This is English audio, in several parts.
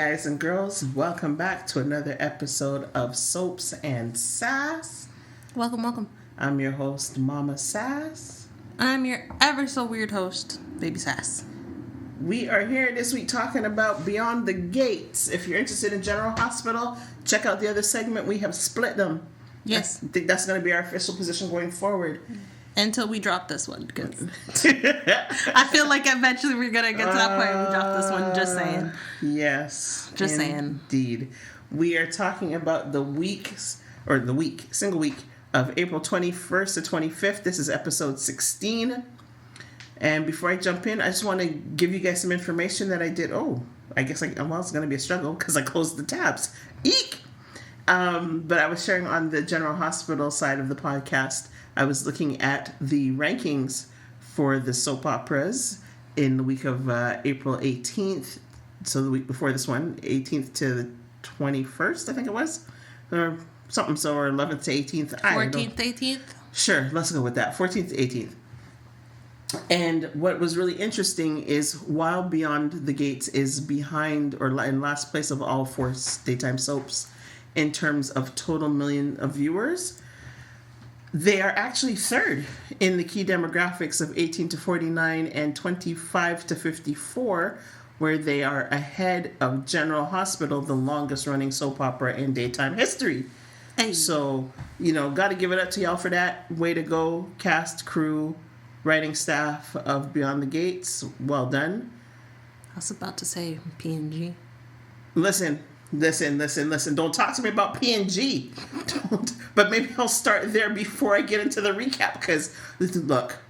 guys and girls. Welcome back to another episode of Soaps and Sass. Welcome. I'm your host, Mama Sass. I'm your ever so weird host, Baby Sass. We are here this week talking about Beyond the Gates. If you're interested in General Hospital, check out the other segment. We have split them. Yes. I think that's going to be our official position going forward. Until we drop this one, because I feel like eventually we're going to get to that point where we drop this one, just saying. Yes. Just saying. Indeed. We are talking about single week of April 21st to 25th. This is episode 16. And before I jump in, I just want to give you guys some information that I did. It's going to be a struggle because I closed the tabs. Eek! But I was sharing on the General Hospital side of the podcast. I was looking at the rankings for the soap operas in the week of April 18th. So the week before this one, 18th to the 21st, I think it was. Or something, or 11th to 18th. 14th, 18th? Sure, let's go with that. 14th to 18th. And what was really interesting is while Beyond the Gates is behind or in last place of all four daytime soaps in terms of total million of viewers, they are actually third in the key demographics of 18 to 49 and 25 to 54, where they are ahead of General Hospital, the longest running soap opera in daytime history. Hey. So, got to give it up to y'all for that. Way to go, cast, crew, writing staff of Beyond the Gates. Well done. I was about to say PNG. Listen. Don't talk to me about PNG. Don't. But maybe I'll start there before I get into the recap. Because, look.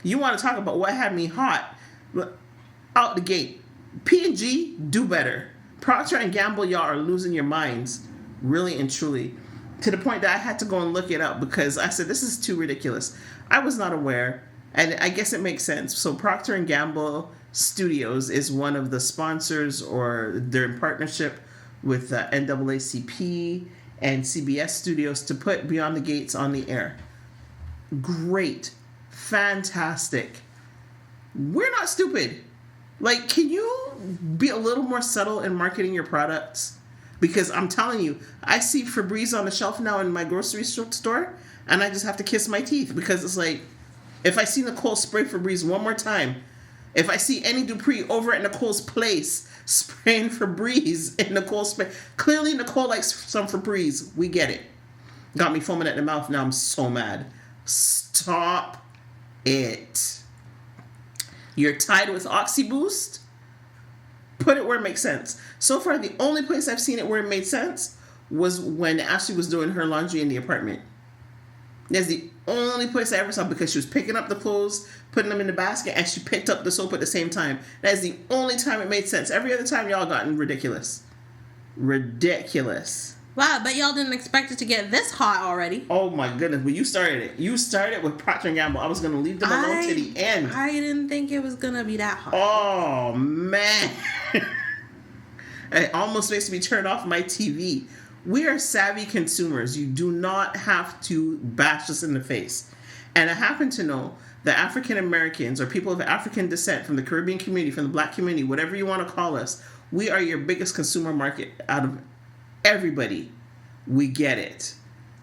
You want to talk about what had me hot? Out the gate. PNG, do better. Procter & Gamble, y'all are losing your minds. Really and truly. To the point that I had to go and look it up because I said, this is too ridiculous. I was not aware. And I guess it makes sense. So Procter & Gamble Studios is one of the sponsors, or they're in partnership with NAACP and CBS Studios to put Beyond the Gates on the air. Great. Fantastic. We're not stupid. Can you be a little more subtle in marketing your products? Because I'm telling you, I see Febreze on the shelf now in my grocery store, and I just have to kiss my teeth because it's like, if I see Nicole spray Febreze one more time, if I see any Dupree over at Nicole's place spraying Febreze in Nicole's place, clearly Nicole likes some Febreze. We get it. Got me foaming at the mouth. Now I'm so mad. Stop it. You're tied with OxyBoost? Put it where it makes sense. So far, the only place I've seen it where it made sense was when Ashley was doing her laundry in the apartment. That's the only place I ever saw, because she was picking up the clothes, putting them in the basket, and she picked up the soap at the same time. That is the only time it made sense. Every other time, y'all gotten ridiculous. Ridiculous. Wow, but y'all didn't expect it to get this hot already. Oh my goodness, but you started it. You started with Procter & Gamble. I was going to leave them alone to the end. I didn't think it was going to be that hot. Oh, man. It almost makes me turn off my TV. We are savvy consumers. You do not have to bash us in the face. And I happen to know that African Americans, or people of African descent from the Caribbean community, from the Black community, whatever you want to call us, we are your biggest consumer market out of everybody. We get it.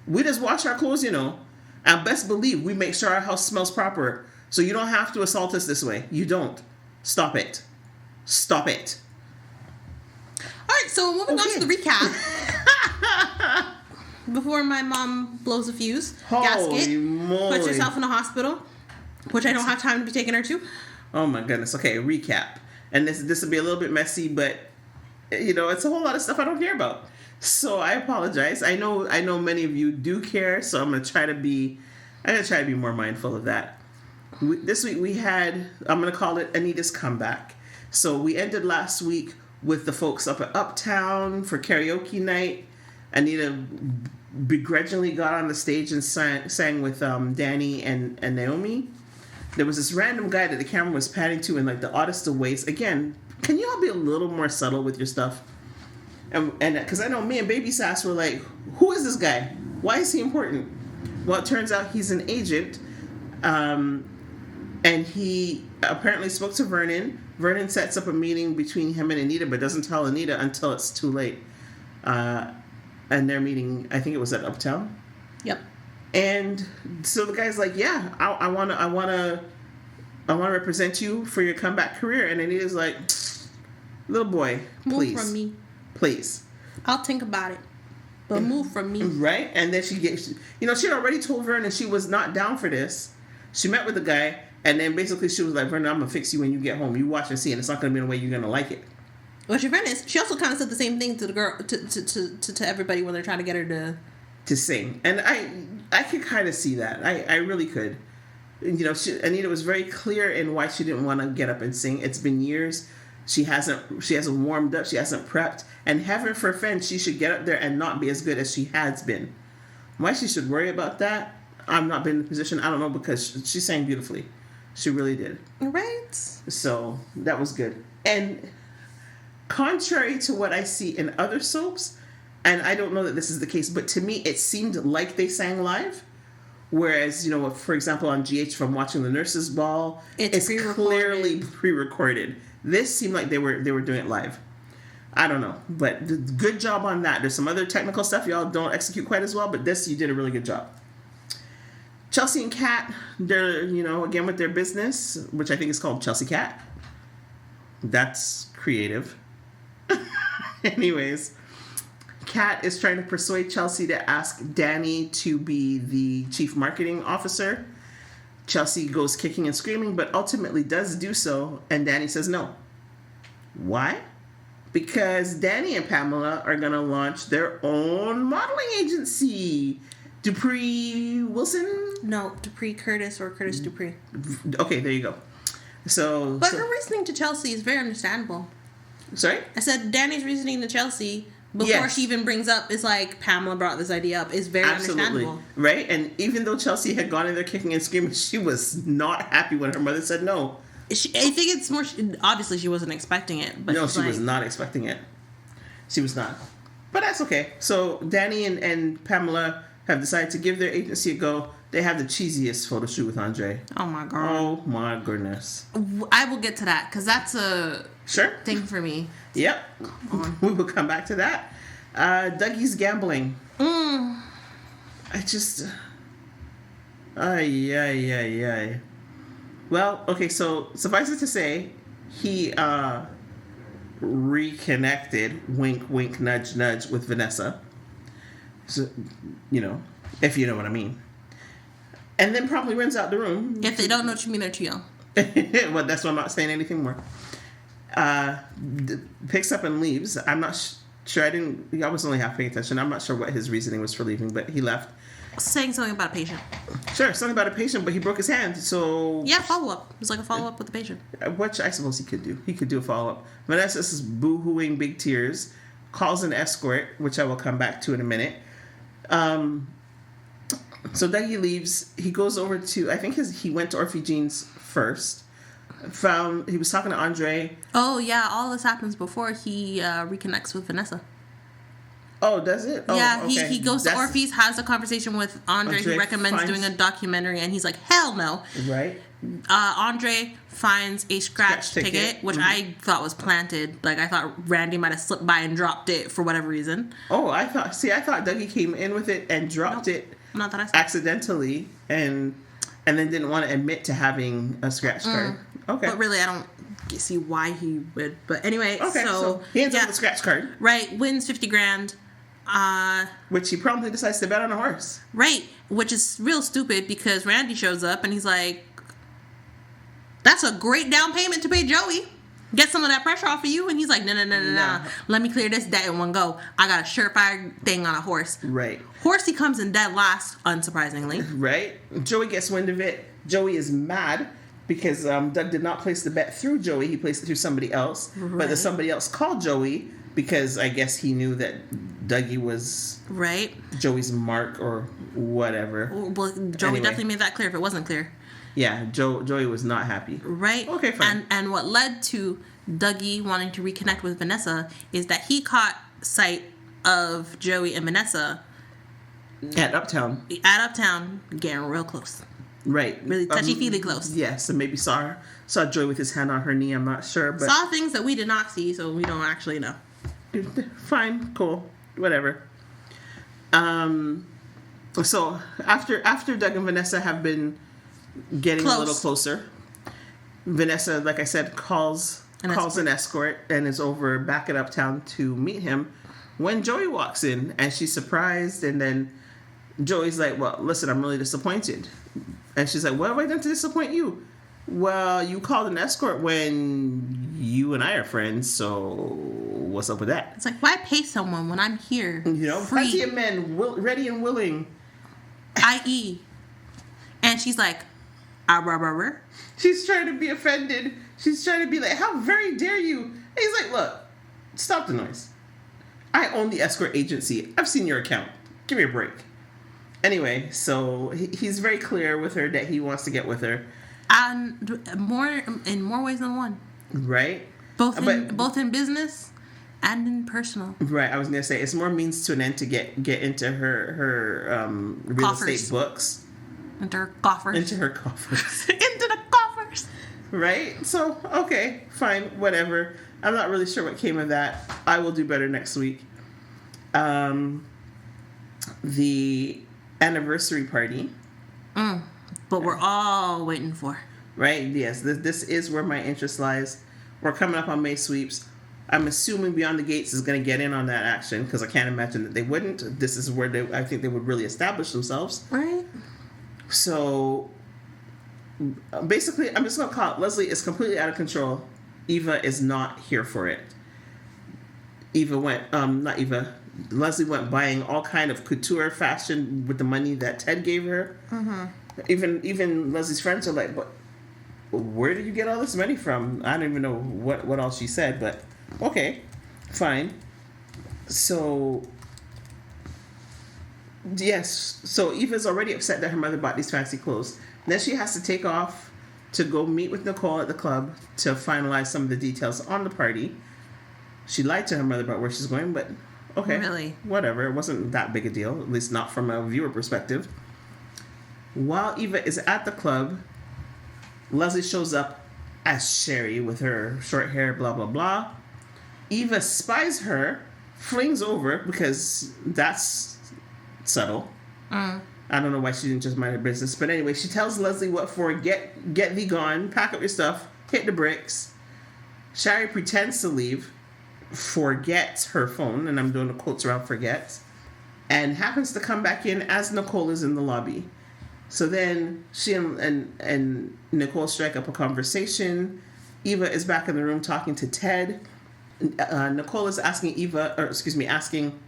We just wash our clothes, And best believe we make sure our house smells proper. So you don't have to assault us this way. You don't. Stop it. Stop it. All right, so moving on to the recap. Before my mom blows a fuse, gasket, puts herself in the hospital, which I don't have time to be taking her to. Oh my goodness. Okay, recap. And this will be a little bit messy, but it's a whole lot of stuff I don't care about. So I apologize. I know many of you do care, so I'm gonna try to be more mindful of that. This week we had, I'm gonna call it Anita's comeback. So we ended last week with the folks up at Uptown for karaoke night. Anita begrudgingly got on the stage and sang with Danny and Naomi. There was this random guy that the camera was panning to in the oddest of ways. Again, can you all be a little more subtle with your stuff? And because I know me and Baby Sass were like, who is this guy? Why is he important? Well, it turns out he's an agent And he apparently spoke to Vernon. Vernon sets up a meeting between him and Anita, but doesn't tell Anita until it's too late. And their meeting, I think it was at Uptown. Yep. And so the guy's like, "Yeah, I wanna represent you for your comeback career." And Anita's like, "Little boy, please, move from me, please. I'll think about it, but move from me." Right? And then she had already told Vernon she was not down for this. She met with the guy. And then basically she was like, "Vernon, I'm going to fix you when you get home. You watch and see, and it's not going to be in a way you're going to like it." Well, she fairness, she also kind of said the same thing to the girl, to everybody when they're trying to get her to sing. And I could kind of see that. I really could. Anita was very clear in why she didn't want to get up and sing. It's been years. She hasn't warmed up. She hasn't prepped. And heaven forfend, she should get up there and not be as good as she has been. Why she should worry about that, I've not been in the position. I don't know, because she sang beautifully. She really did. Right. So that was good. And contrary to what I see in other soaps, and I don't know that this is the case, but to me it seemed like they sang live. Whereas, for example, on GH from watching the Nurses Ball, it's clearly pre-recorded. This seemed like they were doing it live. I don't know, but good job on that. There's some other technical stuff y'all don't execute quite as well, but this you did a really good job. Chelsea and Kat, they're, again with their business, which I think is called Chelsea Cat. That's creative. Anyways, Kat is trying to persuade Chelsea to ask Danny to be the chief marketing officer. Chelsea goes kicking and screaming, but ultimately does do so, and Danny says no. Why? Because Danny and Pamela are going to launch their own modeling agency. Dupree Wilson? No, Dupree Curtis or Curtis Dupree. Okay, there you go. But her reasoning to Chelsea is very understandable. Sorry? I said Danny's reasoning to Chelsea before she even brings up, it's like Pamela brought this idea up, is very understandable. Right? And even though Chelsea had gone in there kicking and screaming, she was not happy when her mother said no. I think it's more, obviously she wasn't expecting it. But no, she was not expecting it. She was not. But that's okay. So Danny and Pamela have decided to give their agency a go. They have the cheesiest photo shoot with Andre. Oh my god. Oh my goodness. I will get to that because that's a thing for me. Yep. We will come back to that. Dougie's gambling. I just... Ay. Well, okay, so suffice it to say, he reconnected, wink, wink, nudge, nudge, with Vanessa. So, if you know what I mean. And then probably runs out the room. If they don't know what you mean, they're too young. Well, that's why I'm not saying anything more. Picks up and leaves. I'm not sure. I was only half paying attention. I'm not sure what his reasoning was for leaving, but he left. Saying something about a patient. Sure, something about a patient, but he broke his hand, so... Yeah, follow-up. It was like a follow-up with the patient. Which I suppose he could do. He could do a follow-up. Vanessa is boo-hooing big tears, calls an escort, which I will come back to in a minute. So Dougie leaves. He goes over to... I think he went to Orphe Jean's first. He was talking to Andre. Oh, yeah. All this happens before he reconnects with Vanessa. Oh, does it? Oh, yeah, okay. he goes to Orphe's, has a conversation with Andre who recommends doing a documentary, and he's like, hell no. Right. Andre finds a scratch ticket, which I thought was planted. Like, I thought Randy might have slipped by and dropped it for whatever reason. Oh, I thought Dougie came in with it and dropped it not that I saw. Accidentally and then didn't want to admit to having a scratch card. Okay. But really, I don't see why he would. But anyway, so he ends up with a scratch card. Right, wins $50,000. Which he promptly decides to bet on a horse. Right, which is real stupid because Randy shows up and he's like, that's a great down payment to pay Joey. Get some of that pressure off of you. And he's like, no. Let me clear this debt in one go. I got a surefire thing on a horse. Right. Horsey comes in dead last, unsurprisingly. Right. Joey gets wind of it. Joey is mad because Doug did not place the bet through Joey. He placed it through somebody else. Right. But the somebody else called Joey because I guess he knew that Dougie was Joey's mark or whatever. Well, Joey definitely made that clear if it wasn't clear. Yeah, Joey was not happy. Right. Okay, fine. And what led to Dougie wanting to reconnect with Vanessa is that he caught sight of Joey and Vanessa at Uptown. Getting real close. Right. Really touchy-feely close. Yes, and maybe saw Joy with his hand on her knee. I'm not sure, but saw things that we did not see, so we don't actually know. Fine, cool, whatever. So after Doug and Vanessa have been getting a little closer, Vanessa, like I said, calls an escort and is over back at Uptown to meet him when Joey walks in, and she's surprised, and then Joey's like, well, listen, I'm really disappointed. And she's like, what have I done to disappoint you? Well, you called an escort when you and I are friends, so what's up with that? It's like, why pay someone when I'm here? Plenty of men ready and willing. I.e. And she's like, She's trying to be offended. She's trying to be like, how very dare you? And he's like, look, stop the noise. I own the escort agency. I've seen your account. Give me a break. Anyway, so he's very clear with her that he wants to get with her. And in more ways than one. Right? Both in business and in personal. Right. I was going to say, it's more means to an end to get into her real estate books. Into her coffers. Into her coffers. Into the coffers. Right? So, okay, fine, whatever. I'm not really sure what came of that. I will do better next week. The anniversary party. But we're all waiting for. Right? Yes. This is where my interest lies. We're coming up on May sweeps. I'm assuming Beyond the Gates is going to get in on that action because I can't imagine that they wouldn't. This is where I think they would really establish themselves. Right. So, basically, I'm just going to call it Leslie is completely out of control. Eva is not here for it. Leslie went buying all kind of couture fashion with the money that Ted gave her. Mm-hmm. Even Leslie's friends are like, "But where did you get all this money from?" I don't even know what all she said, but okay, fine. So, yes. So Eva's already upset that her mother bought these fancy clothes. Then she has to take off to go meet with Nicole at the club to finalize some of the details on the party. She lied to her mother about where she's going, but okay. Really? Whatever. It wasn't that big a deal, at least not from a viewer perspective. While Eva is at the club, Leslie shows up as Sherry with her short hair, blah, blah, blah. Eva spies her, flings over, because that's subtle. I don't know why she didn't just mind her business. But anyway, she tells Leslie what for. Get thee gone. Pack up your stuff. Hit the bricks. Sherry pretends to leave. Forgets her phone. And I'm doing the quotes around forgets. And happens to come back in as Nicole is in the lobby. So then she and Nicole strike up a conversation. Eva is back in the room talking to Ted. Nicole is asking asking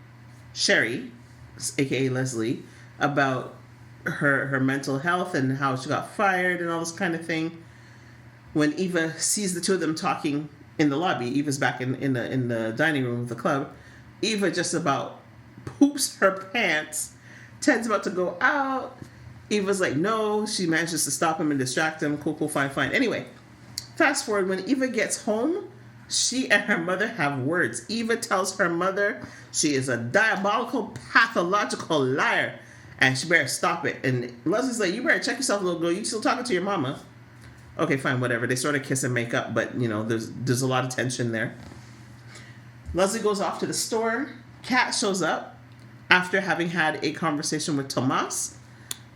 Sherry, aka Leslie, about her mental health and how she got fired and all this kind of thing. When Eva sees the two of them talking in the lobby, Eva's back in the dining room of the club. Eva just about poops her pants. Ted's about to go out. Eva's like, no. She manages to stop him and distract him. Cool, fine. Anyway, fast forward. When Eva gets home, she and her mother have words. Eva tells her mother she is a diabolical, pathological liar. And she better stop it. And Leslie's like, you better check yourself, little girl. You still talking to your mama. Okay, fine, whatever. They sort of kiss and make up, but, there's a lot of tension there. Leslie goes off to the store. Kat shows up after having had a conversation with Tomas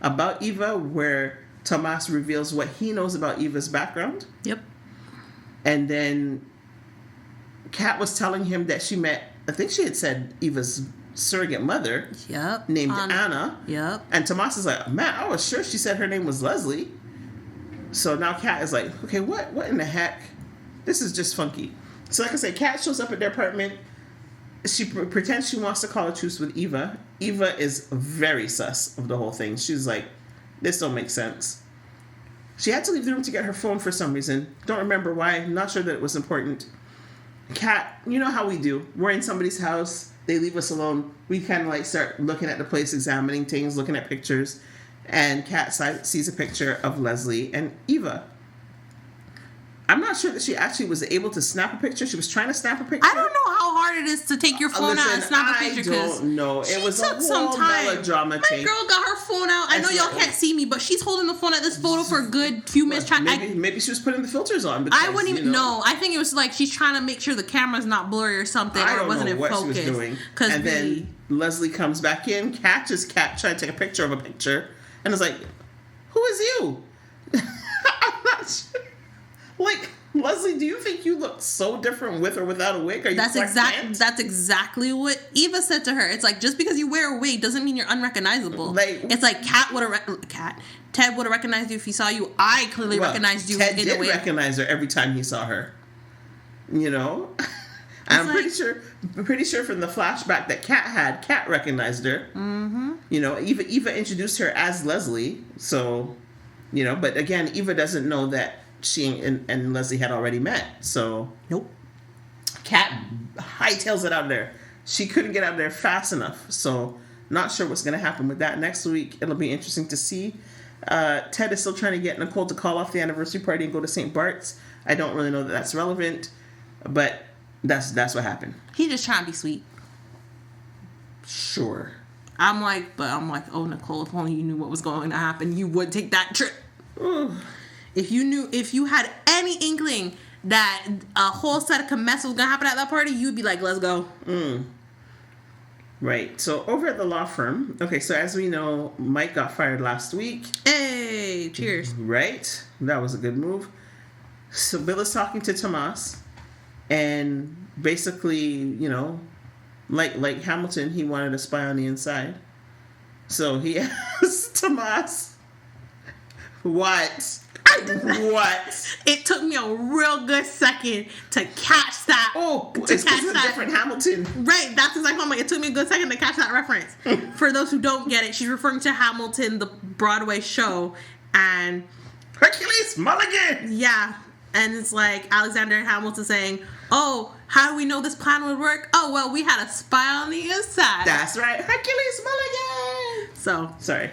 about Eva, where Tomas reveals what he knows about Eva's background. Yep. And then Kat was telling him that she met, I think she had said Eva's surrogate mother. Yep. Named Anna. Yep. And Tomas is like, man, I was sure she said her name was Leslie. So now Kat is like, okay, what in the heck? This is just funky. So like I said, Kat shows up at their apartment. She pretends she wants to call a truce with Eva. Eva is very sus of the whole thing. She's like, this don't make sense. She had to leave the room to get her phone for some reason. Don't remember why. Not sure that it was important. Kat, you know how we do. We're in somebody's house. They leave us alone. We kind of like start looking at the place, examining things, looking at pictures. And Kat sees a picture of Leslie and Eva. I'm not sure that she actually was able to snap a picture. She was trying to snap a picture. I don't know how hard it is to take your phone out and snap a picture. I don't know. It was a whole melodrama My girl got her phone out. I know y'all can't see me, but she's holding the phone at this photo for a good few minutes. Maybe she was putting the filters on. Because, I wouldn't even know. I think it was like she's trying to make sure the camera's not blurry or something, or it wasn't in focus. She was doing. And then Leslie comes back in, catches Kat trying to take a picture of a picture, and is like, "Who is you?" I'm not sure. Like, Leslie, do you think you look so different with or without a wig? Are you That's exactly what Eva said to her. It's like, just because you wear a wig doesn't mean you're unrecognizable. Like, it's like Ted would have recognized you if he saw you. I clearly recognized you Ted in a way. Ted did recognize her every time he saw her. You know? And I'm pretty sure from the flashback that Kat recognized her. Mm-hmm. You know, Eva introduced her as Leslie. So, you know, but again, Eva doesn't know that she and Leslie had already met. So, nope. Kat hightails it out of there. She couldn't get out of there fast enough. So, not sure what's going to happen with that next week. It'll be interesting to see. Ted is still trying to get Nicole to call off the anniversary party and go to St. Bart's. I don't really know that that's relevant, but that's what happened. He's just trying to be sweet. Sure. I'm like, oh, Nicole, if only you knew what was going to happen, you would take that trip. If you had any inkling that a whole set of mess was going to happen at that party, you'd be like, let's go. Right. So over at the law firm, okay, so as we know, Mike got fired last week. Hey, cheers. Right. That was a good move. So Bill is talking to Tomas, and basically, you know, like Hamilton, he wanted a spy on the inside. So he asked Tomas, what? It took me a real good second to catch that. It's a different Hamilton. Right, that's exactly what I'm like. It took me a good second to catch that reference. For those who don't get it, she's referring to Hamilton, the Broadway show, and Hercules Mulligan. Yeah, and it's like Alexander Hamilton saying, "Oh, how do we know this plan would work? Oh, well, we had a spy on the inside." That's right, Hercules Mulligan. So sorry.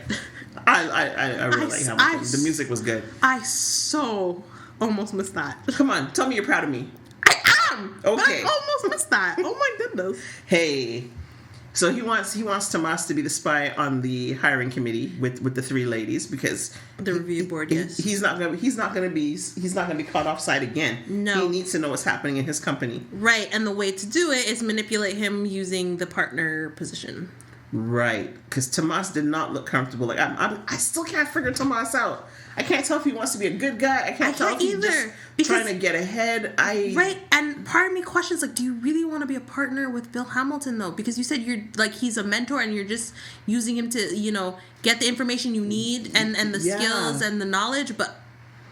I really like Hamilton. The music was good. I so almost missed that. Come on, tell me you're proud of me. I am. Okay. But I almost missed that. Oh my goodness. Hey, so he wants Tomas to be the spy on the hiring committee with the three ladies because the review board. Yes, he's not gonna be caught offside again. No, he needs to know what's happening in his company. Right, and the way to do it is manipulate him using the partner position. Right, because Tomas did not look comfortable. Like I still can't figure Tomas out. I can't tell if he wants to be a good guy. I can't tell if he's just trying to get ahead. Right, and part of me questions like, do you really want to be a partner with Bill Hamilton though? Because you said you're like he's a mentor and you're just using him to get the information you need and the skills and the knowledge, but.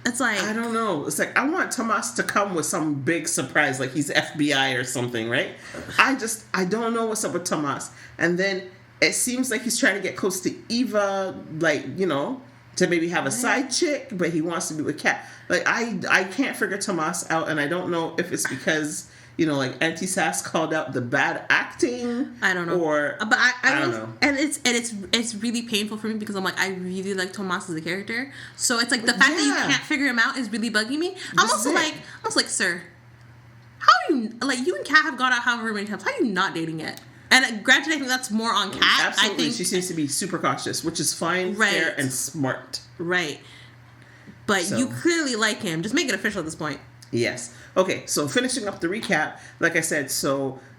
It's like I don't know. It's like I want Tomas to come with some big surprise, like he's FBI or something, right? I don't know what's up with Tomas. And then it seems like he's trying to get close to Eva, like to maybe have a side chick, but he wants to be with Kat. Like I can't figure Tomas out, and I don't know if it's because like Auntie Sass called out the bad acting. I don't know. But I don't know. And it's really painful for me because I'm like, I really like Tomas as a character. So it's like the fact that you can't figure him out is really bugging me. I'm also like, sir, how are you you and Kat have gone out however many times? How are you not dating yet? And granted, I think that's more on Kat. Absolutely. I think she seems to be super cautious, which is fine, fair, and smart. Right. But you clearly like him. Just make it official at this point. Yes. Okay, so finishing up the recap, like I said,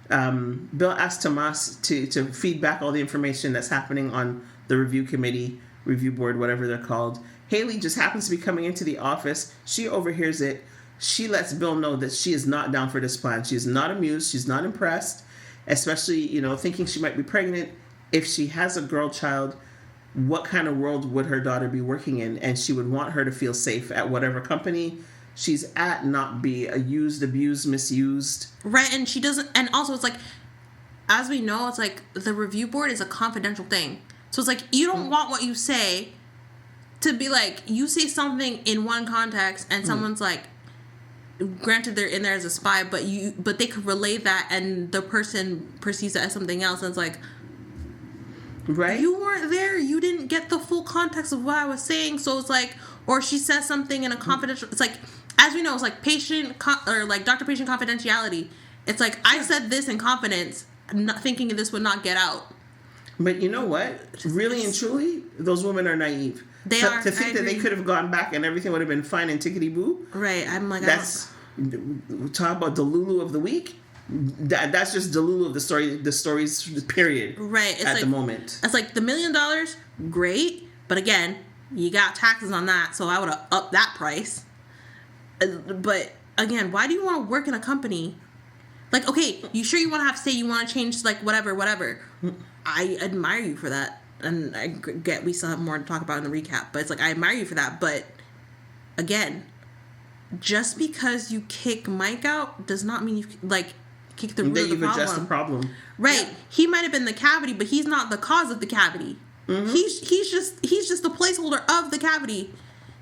Bill asked Tomas to feed back all the information that's happening on the review committee, review board, whatever they're called. Haley just happens to be coming into the office. She overhears it. She lets Bill know that she is not down for this plan. She is not amused. She's not impressed, especially, thinking she might be pregnant. If she has a girl child, what kind of world would her daughter be working in? And she would want her to feel safe at whatever company she's at, not be used, abused, misused. Right, and she doesn't, and also it's like, as we know, it's like the review board is a confidential thing. So it's like, you don't want what you say to be like, you say something in one context and someone's like, granted they're in there as a spy, but they could relay that and the person perceives it as something else, and it's like, right, you weren't there, you didn't get the full context of what I was saying. So it's like, or she says something in a confidential, it's like, as we know, it's like doctor-patient confidentiality. It's like, I said this in confidence, not thinking this would not get out. But you know what? Really and truly, those women are naive. They are. To think that they could have gone back and everything would have been fine and tickety-boo. Right. I'm like, that's... Talk about the Lulu of the week. That's just the Lulu of the story. The story's period. Right. It's at like, the moment. It's like the $1 million, great. But again, you got taxes on that, so I would have upped that price. But again, why do you want to work in a company? Like, okay, you sure you want to have say you want to change, like, whatever. I admire you for that. And I get we still have more to talk about in the recap. But it's like, I admire you for that. But again, just because you kick Mike out does not mean you, like, kick the root of the problem. Addressed the problem. Right. Yeah. He might have been the cavity, but he's not the cause of the cavity. Mm-hmm. He's just the placeholder of the cavity.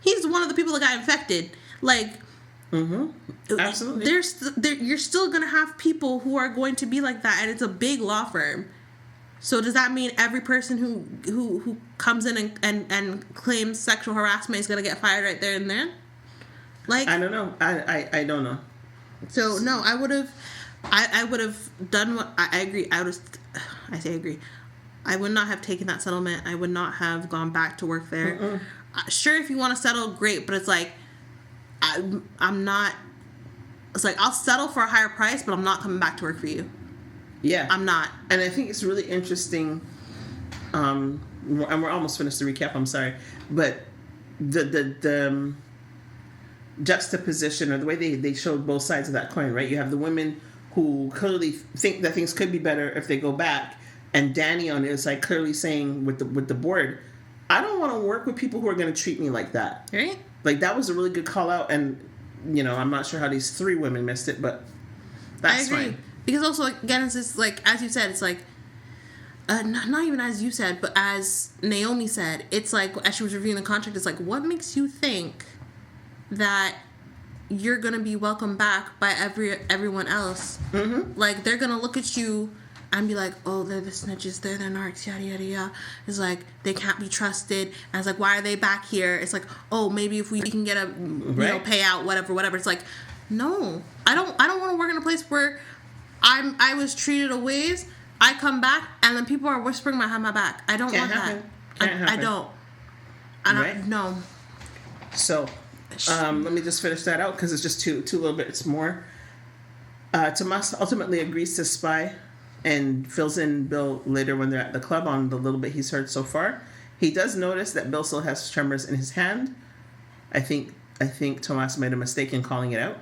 He's one of the people that got infected. Like, absolutely. You're still gonna have people who are going to be like that, and it's a big law firm. So does that mean every person who comes in and claims sexual harassment is gonna get fired right there and then? Like, I don't know. I don't know. So no, I would have done what I agree. I say agree. I would not have taken that settlement. I would not have gone back to work there. Sure, if you want to settle, great. But it's like, I'm not. It's like, I'll settle for a higher price, but I'm not coming back to work for you. Yeah, I'm not. And I think it's really interesting. And we're almost finished the recap. I'm sorry, but the juxtaposition or the way they showed both sides of that coin, right? You have the women who clearly think that things could be better if they go back. And Danny on it is like clearly saying with the board, I don't want to work with people who are going to treat me like that. Right. Like, that was a really good call out. And, you know, I'm not sure how these 3 women missed it, but that's fine. Because also, again, it's just like, as you said, it's like, not even as you said, but as Naomi said, it's like, as she was reviewing the contract, it's like, what makes you think that you're going to be welcomed back by everyone else? Mm-hmm. Like, they're going to look at you and be like, oh, they're the snitches, they're the narcs, yada, yada, yada. It's like, they can't be trusted. And it's like, why are they back here? It's like, oh, maybe if we can get a payout, whatever. It's like, no. I don't want to work in a place where I was treated a ways, I come back, and then people are whispering behind my back. I don't want that. I don't. Right. No. So, let me just finish that out, because it's just two little bits more. Tomas ultimately agrees to spy and fills in Bill later when they're at the club on the little bit he's heard so far. He does notice that Bill still has tremors in his hand. I think Tomas made a mistake in calling it out.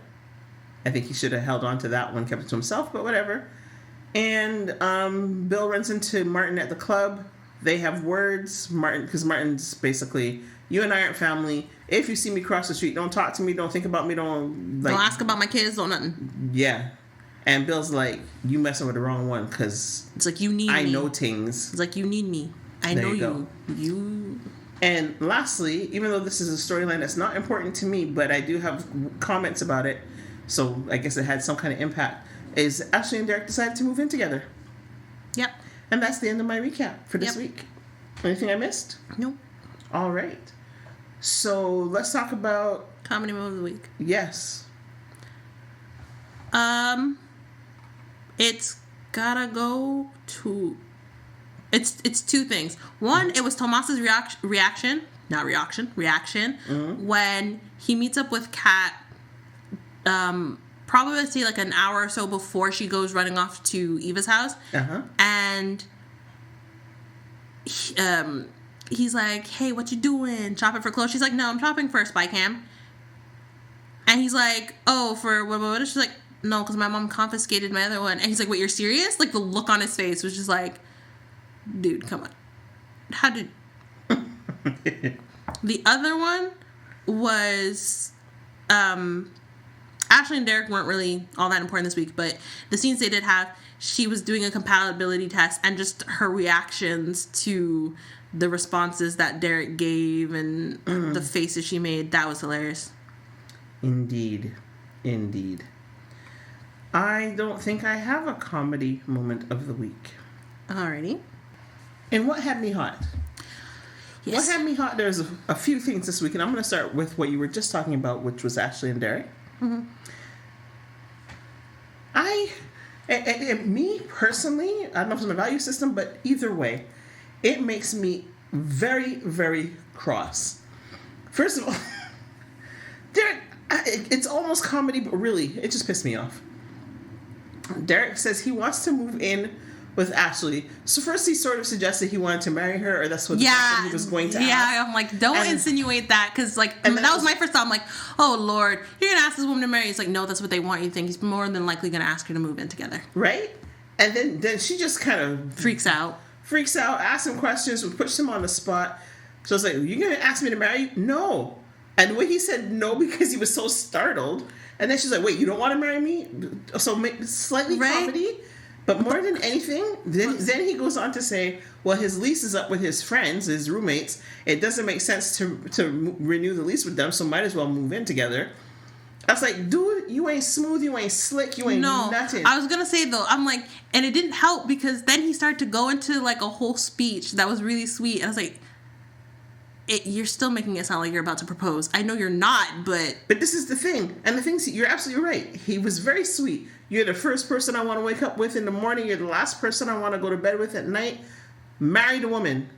I think he should have held on to that one, kept it to himself, but whatever. And Bill runs into Martin at the club. They have words. Because Martin's basically, you and I aren't family. If you see me cross the street, don't talk to me, don't think about me, don't ask about my kids, don't nothing. Yeah. And Bill's like, you messing with the wrong one, because it's like, you need me. I know things. It's like, you need me. I know you. You. And lastly, even though this is a storyline that's not important to me, but I do have comments about it, so I guess it had some kind of impact, is Ashley and Derek decided to move in together. Yep. And that's the end of my recap for this week. Anything I missed? Nope. All right. So let's talk about comedy moment of the week. Yes. It's gotta go to. It's 2 things. One, it was Tomas's reaction when he meets up with Kat. Probably let's say like an hour or so before she goes running off to Eva's house, and he's like, "Hey, what you doing? Shopping for clothes?" She's like, "No, I'm shopping for a spy cam." And he's like, "Oh, for what?" She's like, "No, because my mom confiscated my other one." And he's like, "Wait, you're serious?" Like, the look on his face was just like, dude, come on. How did... The other one was... Ashley and Derek weren't really all that important this week, but the scenes they did have, she was doing a compatibility test, and just her reactions to the responses that Derek gave and the faces she made, that was hilarious. Indeed. I don't think I have a comedy moment of the week. Alrighty. And what had me hot? Yes. What had me hot? There's a few things this week, and I'm going to start with what you were just talking about, which was Ashley and Derek. Mm-hmm. I Me personally, I don't know if it's my value system, but either way, it makes me very, very cross. First of all, it's almost comedy, but really, it just pissed me off. Derek says he wants to move in with Ashley. So first he sort of suggested he wanted to marry her, or that's what he was going to ask. Yeah, I'm like, don't insinuate that, because like that was my first thought. I'm like, oh Lord, you're gonna ask this woman to marry. He's like, no, that's what they want you to think. He's more than likely gonna ask her to move in together. Right? And then she just kind of freaks out, asks him questions, puts him on the spot. So it's like, you're gonna ask me to marry you? No. And when he said no because he was so startled, and then she's like, wait, you don't want to marry me? So slightly comedy, but more than anything, then he goes on to say, well, his lease is up with his friends, his roommates. It doesn't make sense to renew the lease with them, so might as well move in together. I was like, dude, you ain't smooth, you ain't slick, you ain't nothing. I was going to say, though, I'm like, and it didn't help because then he started to go into like a whole speech that was really sweet. And I was like, you're still making it sound like you're about to propose. I know you're not, but... But this is the thing. And the thing is, you're absolutely right. He was very sweet. You're the first person I want to wake up with in the morning. You're the last person I want to go to bed with at night. Marry the woman.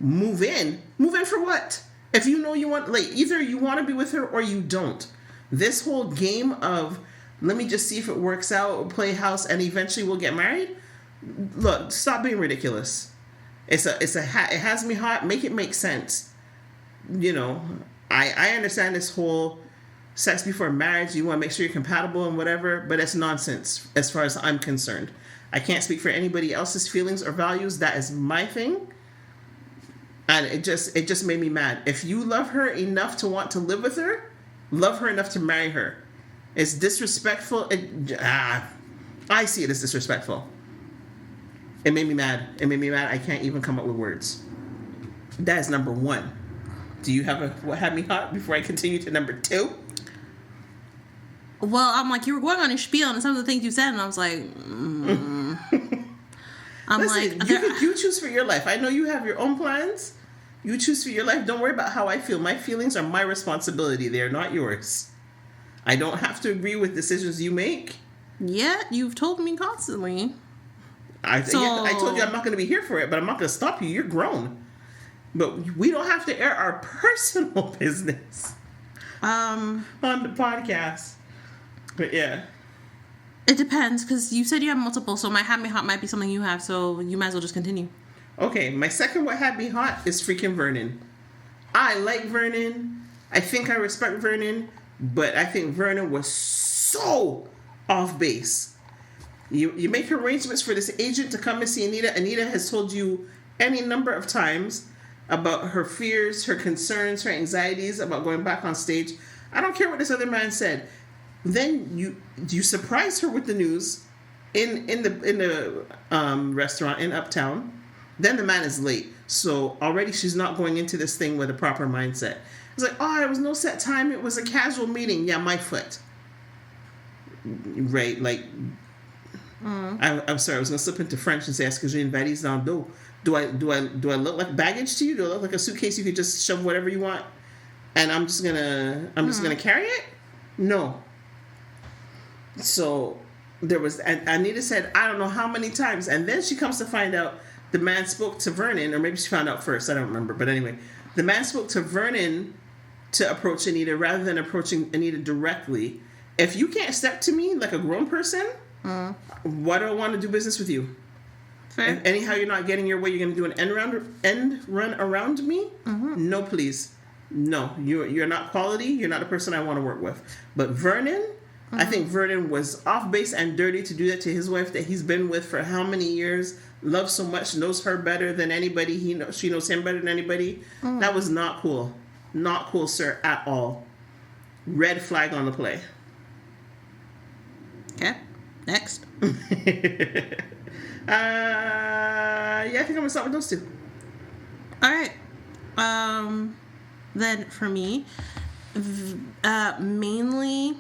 Move in. Move in for what? If you know you want... Like, either you want to be with her or you don't. This whole game of, let me just see if it works out, play house, and eventually we'll get married? Look, stop being ridiculous. It has me hot. Make it make sense. You know, I understand this whole sex before marriage. You want to make sure you're compatible and whatever, but it's nonsense as far as I'm concerned. I can't speak for anybody else's feelings or values. That is my thing. And it just made me mad. If you love her enough to want to live with her, love her enough to marry her. It's disrespectful. I see it as disrespectful. It made me mad. I can't even come up with words. That is number one. Do you have what had me hot before I continue to number two? Well, I'm like, you were going on your spiel and some of the things you said, and I was like, Listen, you choose for your life. I know you have your own plans. You choose for your life. Don't worry about how I feel. My feelings are my responsibility. They are not yours. I don't have to agree with decisions you make. Yeah, you've told me constantly. I told you I'm not going to be here for it, but I'm not going to stop you. You're grown. But we don't have to air our personal business on the podcast. But yeah. It depends, because you said you have multiple, so my Have Me Hot might be something you have, so you might as well just continue. Okay, my second what had me hot is freaking Vernon. I like Vernon. I think I respect Vernon, but I think Vernon was so off base. You make arrangements for this agent to come and see Anita. Anita has told you any number of times about her fears, her concerns, her anxieties about going back on stage. I don't care what this other man said. Then you surprise her with the news in the restaurant in Uptown. Then the man is late. So already she's not going into this thing with a proper mindset. It's like, oh, it was no set time. It was a casual meeting. Yeah, my foot. Right, like... I'm sorry, I was going to slip into French and say, est-ce que j'ai une valise dans le dos? Do I look like baggage to you? Do I look like a suitcase you could just shove whatever you want and I'm just gonna carry it? No. So there was, and Anita said, I don't know how many times, and then she comes to find out the man spoke to Vernon, or maybe she found out first, I don't remember, but anyway, the man spoke to Vernon to approach Anita rather than approaching Anita directly. If you can't step to me like a grown person, why do I want to do business with you? Fair. If anyhow you're not getting your way, you're going to do an end run around me? Mm-hmm. No, please. No, you're not quality. You're not the person I want to work with. But Vernon, I think Vernon was off base and dirty to do that to his wife that he's been with for how many years, loves so much, knows her better than anybody. She knows him better than anybody. That was not cool. Not cool, sir, at all. Red flag on the play. Okay. Next. I think I'm going to start with those two. All right. Then for me, mainly...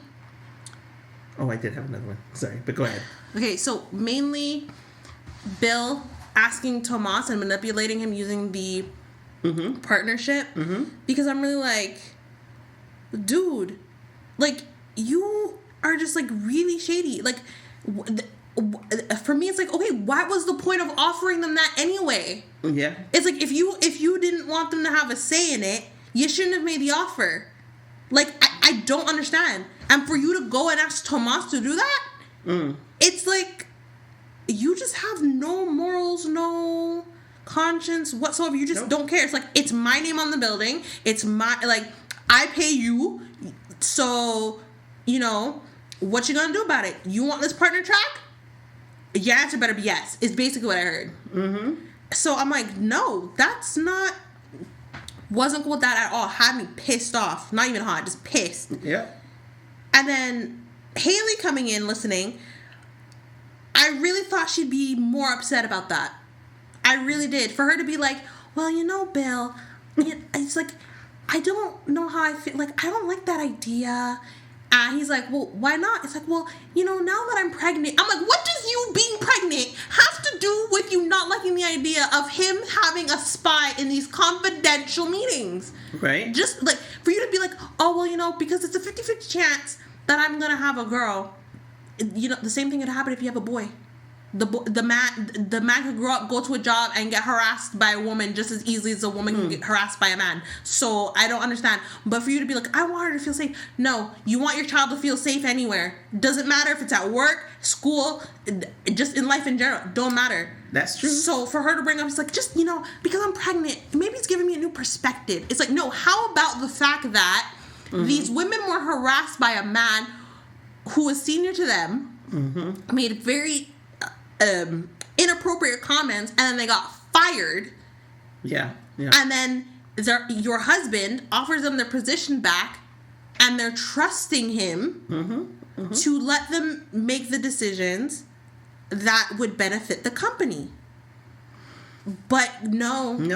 Oh, I did have another one. Sorry, but go ahead. Okay, so mainly Bill asking Tomas and manipulating him using the partnership. Mm-hmm. Because I'm really like, dude, like, you are just, like, really shady. Like, For me, it's like, okay, what was the point of offering them that anyway? Yeah. It's like, if you didn't want them to have a say in it, you shouldn't have made the offer. Like, I don't understand. And for you to go and ask Tomas to do that, it's like, you just have no morals, no conscience whatsoever. You just don't care. It's like, it's my name on the building. It's my, like, I pay you. So, you know, what you gonna do about it? You want this partner track? Your answer better be yes. Is basically what I heard. Mm-hmm. So I'm like, no, that's not. Wasn't cool with that at all. Had me pissed off. Not even hot, just pissed. Yeah. And then Haley coming in, listening. I really thought she'd be more upset about that. I really did. For her to be like, well, you know, Bill, it's like, I don't know how I feel. Like, I don't like that idea. And he's like, well, why not? It's like, well, you know, now that I'm pregnant, I'm like, what does you being pregnant have to do with you not liking the idea of him having a spy in these confidential meetings? Right. Just like, for you to be like, oh, well, you know, because it's a 50-50 chance that I'm going to have a girl. You know, the same thing could happen if you have a boy. The man could grow up, go to a job, and get harassed by a woman just as easily as a woman can get harassed by a man. So I don't understand. But for you to be like, I want her to feel safe. No, you want your child to feel safe anywhere. Doesn't matter if it's at work, school, just in life in general. Don't matter. That's true. So for her to bring up, it's like, just, you know, because I'm pregnant, maybe it's giving me a new perspective. It's like, no, how about the fact that these women were harassed by a man who was senior to them, made very inappropriate comments, and then they got fired. Yeah. And then your husband offers them their position back, and they're trusting him to let them make the decisions that would benefit the company. But no. And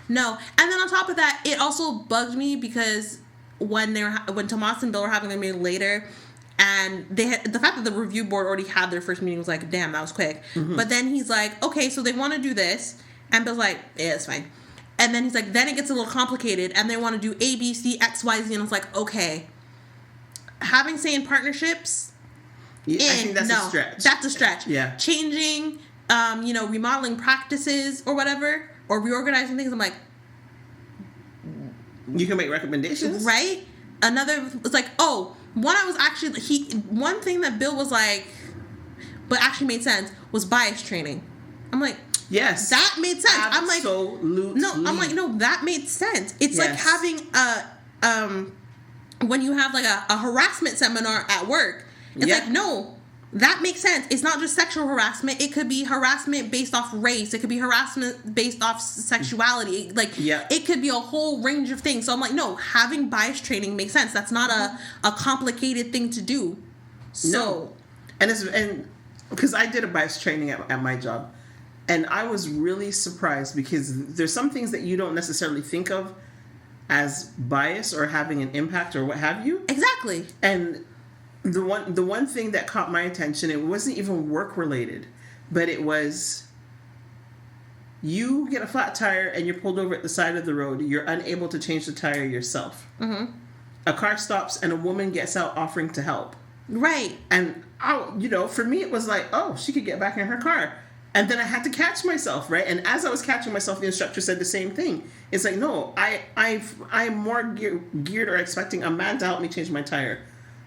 then on top of that, it also bugged me because when Tomas and Bill were having their meeting later, and they had, the fact that the review board already had their first meeting was like, damn, that was quick. But then he's like, okay, so they want to do this. And Bill's like, yeah, it's fine. And then he's like, then it gets a little complicated. And they want to do A, B, C, X, Y, Z. And I was like, okay. Having say in partnerships. Yeah, I think that's a stretch. That's a stretch. Yeah. Changing, remodeling practices or whatever. Or reorganizing things. I'm like. You can make recommendations. Right? It's like, oh. One thing that Bill was like, but actually made sense, was bias training. I'm like, yes, that made sense. Absolutely. No, that made sense. It's like having when you have like a harassment seminar at work. It's like, no, that makes sense. It's not just sexual harassment. It could be harassment based off race. It could be harassment based off sexuality. It could be a whole range of things. So I'm like, no, having bias training makes sense. That's not a complicated thing to do. So, and because I did a bias training at my job, and I was really surprised because there's some things that you don't necessarily think of as bias or having an impact or what have you. Exactly. And the one thing that caught my attention, it wasn't even work related, but it was, you get a flat tire and you're pulled over at the side of the road. You're unable to change the tire yourself. A car stops and a woman gets out offering to help. Right. And for me it was like, oh, she could get back in her car. And then I had to catch myself, right? And as I was catching myself, the instructor said the same thing. It's like, no, I'm more geared or expecting a man to help me change my tire.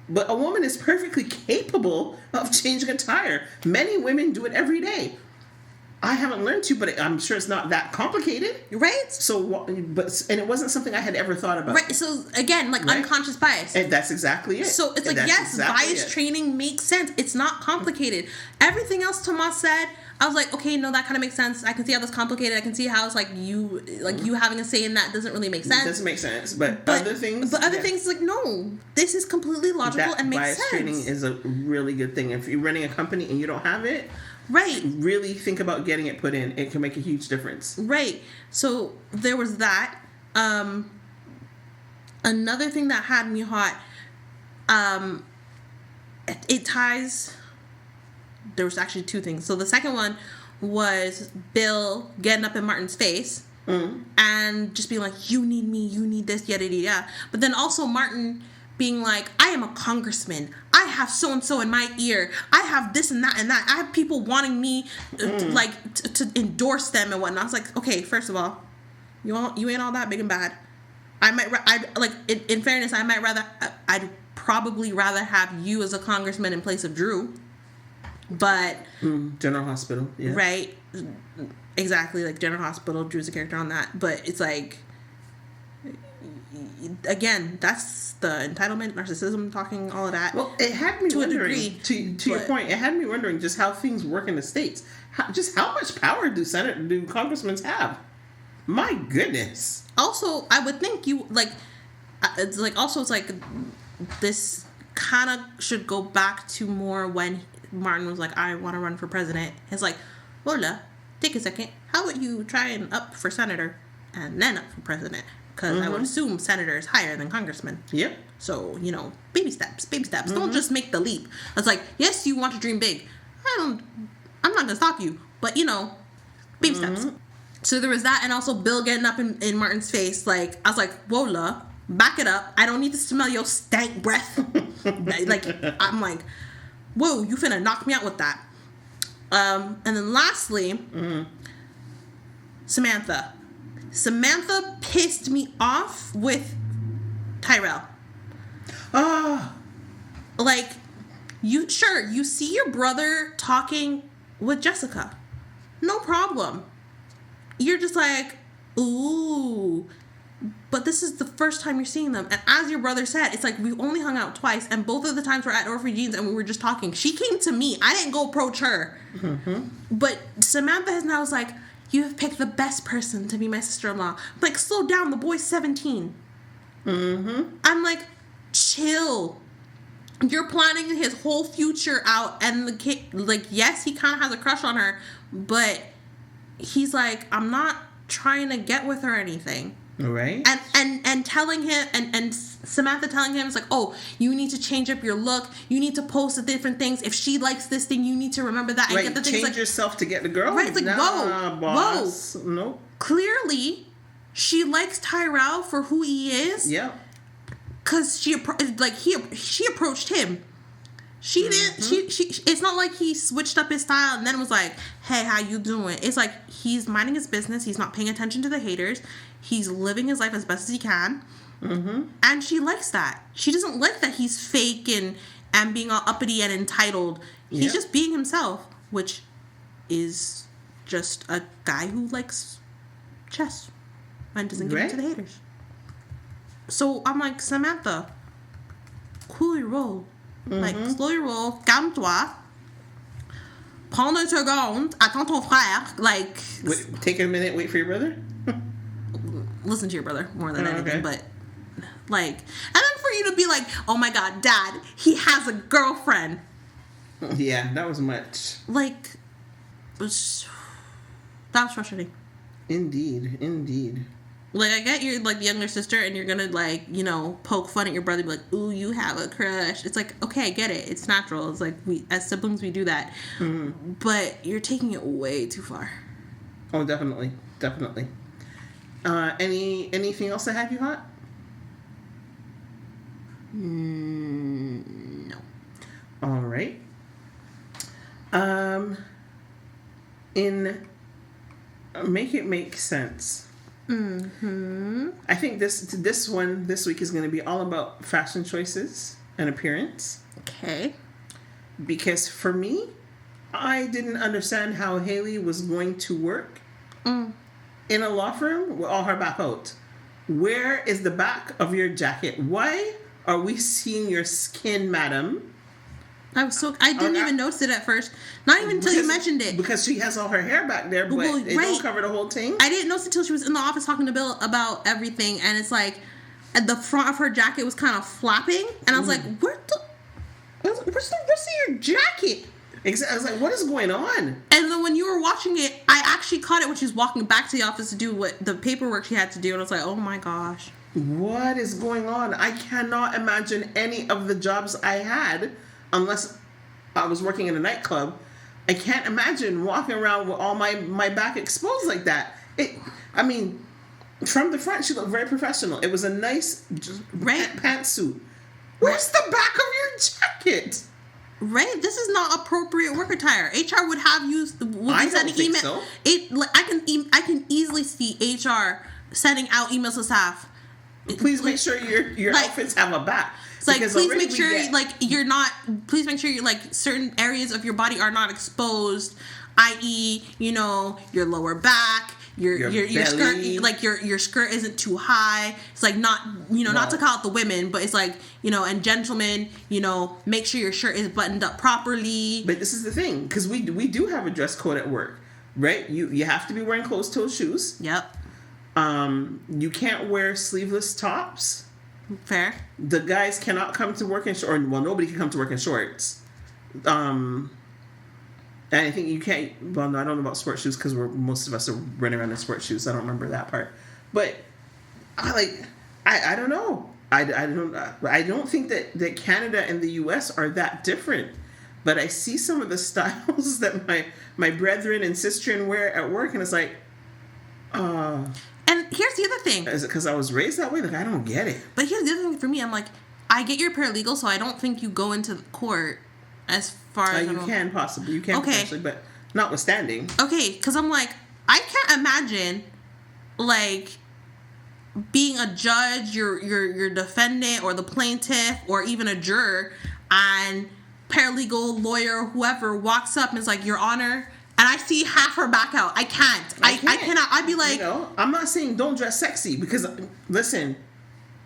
But a woman is perfectly capable of changing a tire. Many women do it every day. I haven't learned to, but I'm sure it's not that complicated. Right? So, and it wasn't something I had ever thought about. Right. So, again, unconscious bias. And that's exactly it. So, it's bias training makes sense. It's not complicated. Everything else Tomas said, I was like, okay, no, that kind of makes sense. I can see how that's complicated. I can see how it's like you having a say in that doesn't really make sense. It doesn't make sense. But other things... But other things, like, no. This is completely logical and makes sense. Bias training is a really good thing. If you're running a company and you don't have it... Right. Really think about getting it put in. It can make a huge difference. Right. So there was that. Another thing that had me hot, it ties... There was actually two things. So the second one was Bill getting up in Martin's face and just being like, you need me, you need this, yada, yada, yada. But then also Martin being like, I am a congressman. I have so and so in my ear. I have this and that and that. I have people wanting me to endorse them and whatnot. I was like, okay, first of all, you ain't all that big and bad. In fairness, I'd probably rather have you as a congressman in place of Drew. But General Hospital, yeah. Right. Exactly, like General Hospital, Drew's a character on that. But it's like, again, that's the entitlement, narcissism, talking, all of that. Well, it had me wondering, to your point, it had me wondering just how things work in the States. How much power do congressmen have? My goodness. Also, I would think it's like this kind of should go back to more when Martin was like, I want to run for president. It's like, hola, take a second. How about you try and up for senator and then up for president? Because I would assume senator is higher than congressman. Yep. So, baby steps. Don't just make the leap. It's like, yes, you want to dream big. I'm not going to stop you. But, baby steps. So there was that. And also Bill getting up in Martin's face. Like, I was like, whoa, back it up. I don't need to smell your stank breath. I'm like, whoa, you finna knock me out with that. And then lastly, Samantha. Samantha pissed me off with Tyrell. Like, you see your brother talking with Jessica. No problem. You're just like, ooh. But this is the first time you're seeing them. And as your brother said, it's like we only hung out twice. And both of the times we're at Orphan Jeans and we were just talking. She came to me. I didn't go approach her. But Samantha has now was like, you have picked the best person to be my sister-in-law. I'm like, slow down. The boy's 17. I'm like, chill. You're planning his whole future out. And the kid, like, yes, he kind of has a crush on her. But he's like, I'm not trying to get with her or anything. Right. And telling him, and Samantha telling him, it's like, oh, you need to change up your look. You need to post the different things. If she likes this thing, you need to remember that. Right. And get the things. Change yourself to get the girl. Right. It's like, boss. Whoa. Nope. Clearly, she likes Tyrell for who he is. Yeah. Because she approached him. She didn't. She. It's not like he switched up his style and then was like, "Hey, how you doing?" It's like he's minding his business. He's not paying attention to the haters. He's living his life as best as he can. And she likes that. She doesn't like that he's fake and being all uppity and entitled. He's just being himself, which is just a guy who likes chess and doesn't give in to the haters. So I'm like, Samantha, cool your roll. Like, slow your roll, calme-toi, prends une seconde, attends ton frère, like... Wait, take a minute, wait for your brother? Listen to your brother more than anything, but, like... And then for you to be like, oh my god, Dad, he has a girlfriend. Yeah, that was much. Like, that was frustrating. Indeed. Like, I get you're, like, the younger sister, and you're gonna, like, poke fun at your brother, be like, ooh, you have a crush. It's like, okay, I get it. It's natural. It's like, we, as siblings, we do that. But you're taking it way too far. Oh, definitely. Anything else that had you hot? No. All right. In Make It Make Sense. I think this week is going to be all about fashion choices and appearance. Okay. Because for me, I didn't understand how Haley was going to work in a law firm with all her back out. Where is the back of your jacket? Why are we seeing your skin, madam? I didn't even notice it at first. Not even until you mentioned it. Because she has all her hair back there, but it don't cover the whole thing. I didn't notice until she was in the office talking to Bill about everything, and it's like, at the front of her jacket was kind of flapping, and I was like, where's your jacket? Exactly. I was like, what is going on? And then when you were watching it, I actually caught it when she was walking back to the office to do the paperwork she had to do, and I was like, oh my gosh. What is going on? I cannot imagine any of the jobs I had unless I was working in a nightclub. I can't imagine walking around with all my back exposed like that. From the front, she looked very professional. It was a nice pantsuit. Where's the back of your jacket? Right? This is not appropriate work attire. HR would have you I don't think so. I can easily see HR sending out emails to staff. Please make sure your outfits have a back. It's like, please make sure you're not. Please make sure certain areas of your body are not exposed, i.e., your lower back. Your skirt, your skirt isn't too high. It's like not to call out the women, but it's like, and gentlemen, make sure your shirt is buttoned up properly. But this is the thing, because we do have a dress code at work, right? You have to be wearing closed-toed shoes. Yep. You can't wear sleeveless tops. Fair. The guys cannot come to work in shorts. Well, nobody can come to work in shorts. And I think you can't. Well, no, I don't know about sports shoes because most of us are running around in sports shoes. I don't remember that part. But I don't know. I don't think that Canada and the U.S. are that different. But I see some of the styles that my brethren and sisterin wear at work, and it's like, And here's the other thing. Is it because I was raised that way? Like, I don't get it. But here's the other thing for me. I'm like, I get you're paralegal, so I don't think you go into court as far as you can possibly. You can potentially, but notwithstanding. Okay, because I'm like, I can't imagine, like, being a judge, your defendant or the plaintiff or even a juror, and paralegal, lawyer, whoever walks up and is like, Your Honor, and I see half her back out. I can't. I cannot. I'd be like, I'm not saying don't dress sexy, because listen,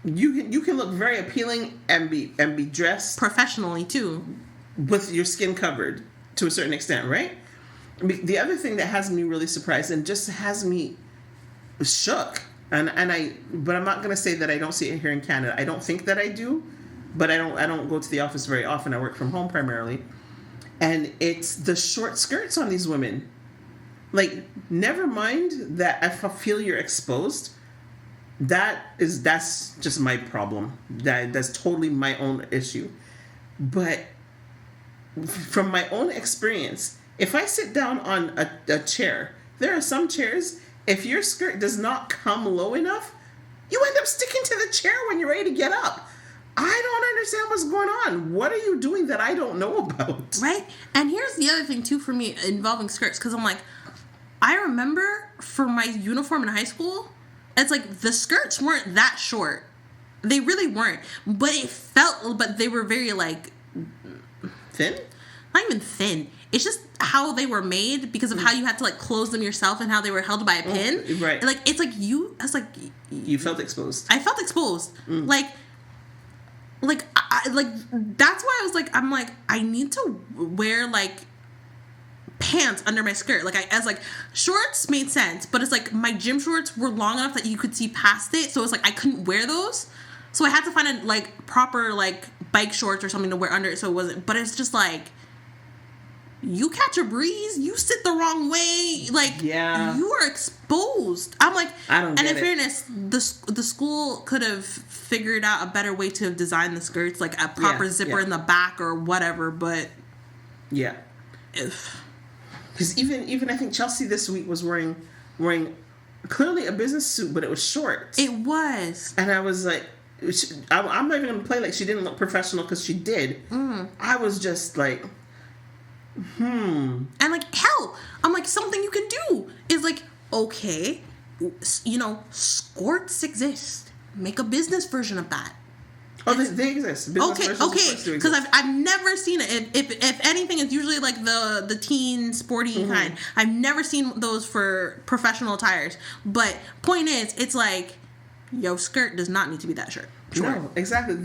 you can look very appealing and be dressed professionally too, with your skin covered to a certain extent, right? The other thing that has me really surprised and just has me shook, but I'm not going to say that I don't see it here in Canada. I don't think that I do, but I don't go to the office very often. I work from home primarily, and it's the short skirts on these women. Like, never mind that if I feel you're exposed, that's just my problem. That's totally my own issue, but from my own experience, if I sit down on a chair, there are some chairs, if your skirt does not come low enough, you end up sticking to the chair when you're ready to get up. I don't understand what's going on. What are you doing that I don't know about? Right? And here's the other thing, too, for me involving skirts, because I'm like, I remember for my uniform in high school, it's like the skirts weren't that short. They really weren't. But they were very, like, thin? Not even thin. It's just how they were made because of how you had to, like, close them yourself and how they were held by a pin. Right. And, like, it's like I was like... You felt exposed. I felt exposed. Like, that's why I was like, I'm like, I need to wear, like, pants under my skirt. Like, shorts made sense, but it's like my gym shorts were long enough that you could see past it. So it's like I couldn't wear those. So I had to find a, like, proper, like, bike shorts or something to wear under it so it wasn't. But it's just like, you catch a breeze, you sit the wrong way, like, you are exposed. I'm like, I don't get it. And in fairness, the school could have figured out a better way to design the skirts, like a proper zipper in the back or whatever, but... Yeah. Because even I think Chelsea this week was wearing clearly a business suit, but it was short. It was. And I was like... I'm not even going to play like she didn't look professional, because she did. I was just like... And like, hell, I'm like, something you can do is like, okay, skirts exist. Make a business version of that. Oh, they exist. Okay, because I've never seen it. If anything, it's usually like the teen sporty kind. I've never seen those for professional attires. But point is, it's like, your skirt does not need to be that short. No, exactly.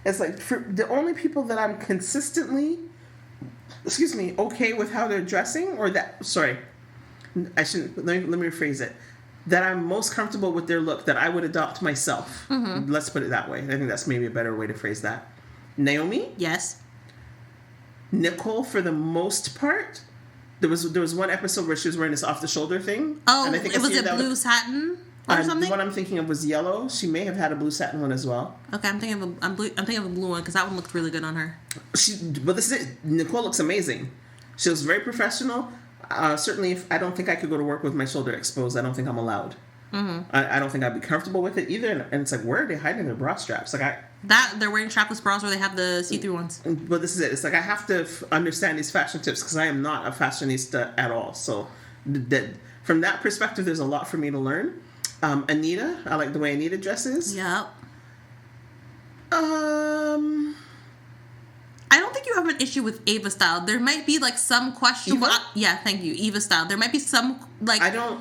It's like the only people that I'm consistently... okay with how they're dressing, or that, sorry, I shouldn't, let me rephrase it, that I'm most comfortable with their look, that I would adopt myself. Let's put it that way. I think that's maybe a better way to phrase that. Naomi? Yes. Nicole, for the most part, there was one episode where she was wearing this off-the-shoulder thing. Oh, and I think was it blue satin? Or something? The one I'm thinking of was yellow. She may have had a blue satin one as well. Okay, I'm thinking of a blue one because that one looked really good on her. But this is it. Nicole looks amazing. She looks very professional. Certainly, if I don't think I could go to work with my shoulder exposed. I don't think I'm allowed. I don't think I'd be comfortable with it either. And it's like, where are they hiding their bra straps? Like they're wearing strapless bras, or they have the see-through ones. But this is it. It's like I have to understand these fashion tips because I am not a fashionista at all. So from that perspective, there's a lot for me to learn. Anita, I like the way Anita dresses. Yep. I don't think you have an issue with Ava style. There might be like some questionable. Yeah, thank you, Eva style. There might be some like. I don't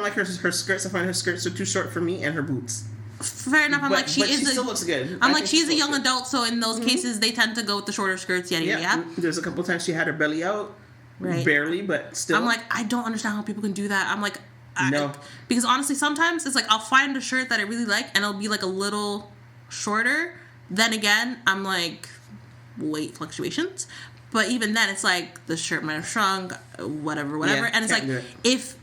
like her skirts. I find her skirts are too short for me, and her boots. Fair enough. But she still looks good. She's a young adult, so in those cases they tend to go with the shorter skirts. Yeah. There's a couple of times she had her belly out, right? Barely, but still. I'm like, I don't understand how people can do that. I'm like, no, because honestly, sometimes it's like I'll find a shirt that I really like, and it'll be like a little shorter. Then again, I'm like, weight fluctuations. But even then, it's like the shirt might have shrunk, whatever. Yeah, and it's like if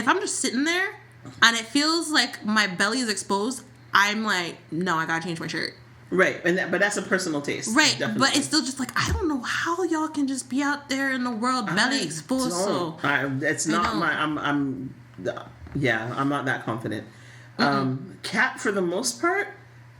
I'm just sitting there and it feels like my belly is exposed, I'm like, no, I gotta change my shirt. Right, but that's a personal taste, right? Definitely. But it's still just like, I don't know how y'all can just be out there in the world belly exposed. It's not my. I'm not that confident. Kat, for the most part,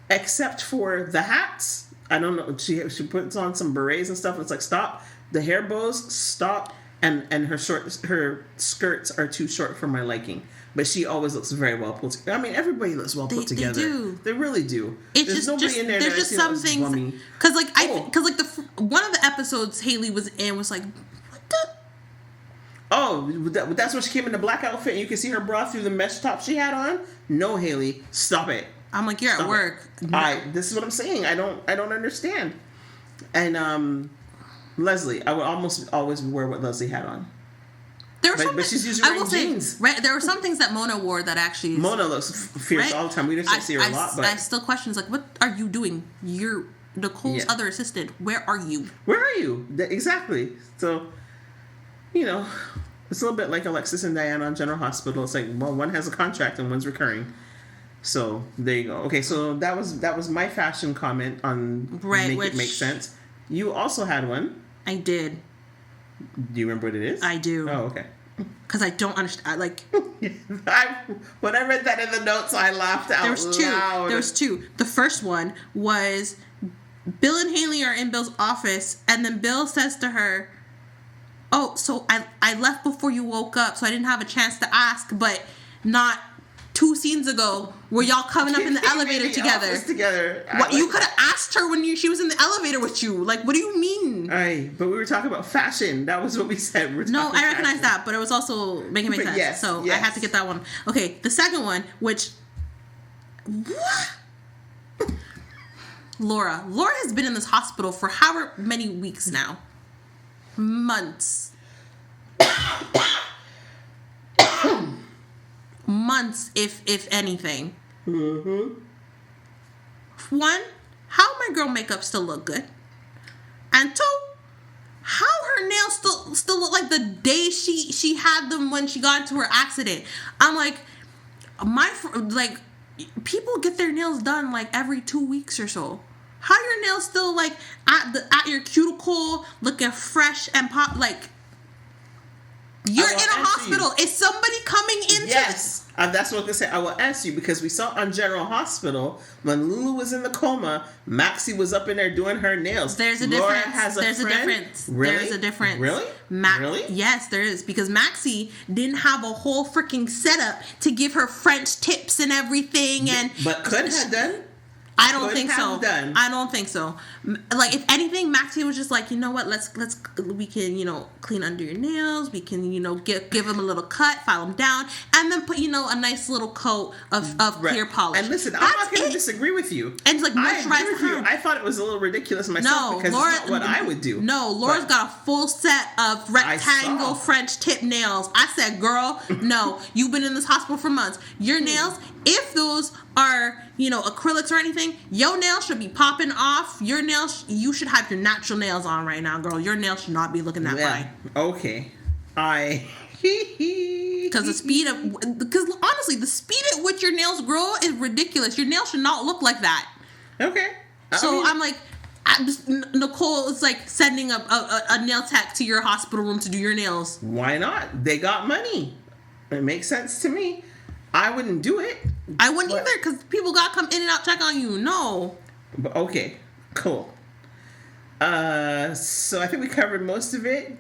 except for the hats, I don't know. She puts on some berets and stuff. And it's like, stop. The hair bows, stop. And her skirts are too short for my liking. But she always looks very well put together. I mean, everybody looks well put together. They do. They really do. There's nobody in there. There's just some things. Because one of the episodes Haley was in was like, what the. Oh, that's when she came in the black outfit and you can see her bra through the mesh top she had on? No, Haley, stop it. I'm like, you're at work. This is what I'm saying. I don't understand. And Leslie, I would almost always wear what Leslie had on. But she's usually wearing jeans. Right, there were some things that Mona wore that actually. Mona looks fierce all the time. We just don't see her a lot. But I still question, like, what are you doing? You're Nicole's other assistant. Where are you? Where are you? Exactly. So, it's a little bit like Alexis and Diana on General Hospital. It's like, well, one has a contract and one's recurring. So there you go. Okay, so that was my fashion comment on it make sense. You also had one. I did. Do you remember what it is? I do. Oh, okay. Because I don't understand. When I read that in the notes, I laughed out loud. There was two. The first one was Bill and Haley are in Bill's office, and then Bill says to her, "Oh, so I left before you woke up, so I didn't have a chance to ask, but not 2 scenes ago were y'all coming up in the elevator together. What you could have asked her when she was in the elevator with you. Like, what do you mean? But we were talking about fashion. That was what we said. No, I recognize that, but it was also making sense. Yes, I had to get that one. Okay, the second one, which Laura has been in this hospital for however many weeks now. Months, if anything. Mm-hmm. One, how my girl makeup still look good, and two, how her nails still look like the day she had them when she got into her accident. I'm like, people get their nails done like every 2 weeks or so. How your nails still like at your cuticle looking fresh and pop like? You're in a hospital. Is somebody coming into? Yes, that's what I was gonna say. I will answer you because we saw on General Hospital when Lulu was in the coma, Maxie was up in there doing her nails. There's a Laura difference. Has a There's friend. A difference. Really? There's a difference. Really? Really? Yes, there is, because Maxie didn't have a whole freaking setup to give her French tips and everything, but could have done. I don't think so. I don't think so. Like, if anything, Maxie was just like, you know what? We can, clean under your nails. We can, give them a little cut, file them down, and then put, a nice little coat of clear polish. And listen, I'm not going to disagree with you. And it's like, I thought it was a little ridiculous myself because it's not what I would do. No, Laura's got a full set of rectangle French tip nails. I said, girl, no, you've been in this hospital for months. Your nails, if those are, acrylics or anything, your nails should be popping off. Your nails, you should have your natural nails on right now, girl. Your nails should not be looking that fine. Okay. Because honestly, the speed at which your nails grow is ridiculous. Your nails should not look like that. Okay. I'm like, Nicole is like sending a nail tech to your hospital room to do your nails. Why not? They got money. It makes sense to me. I wouldn't do it. I wouldn't either, because people got to come in and out, check on you. No. But okay, cool. So I think we covered most of it.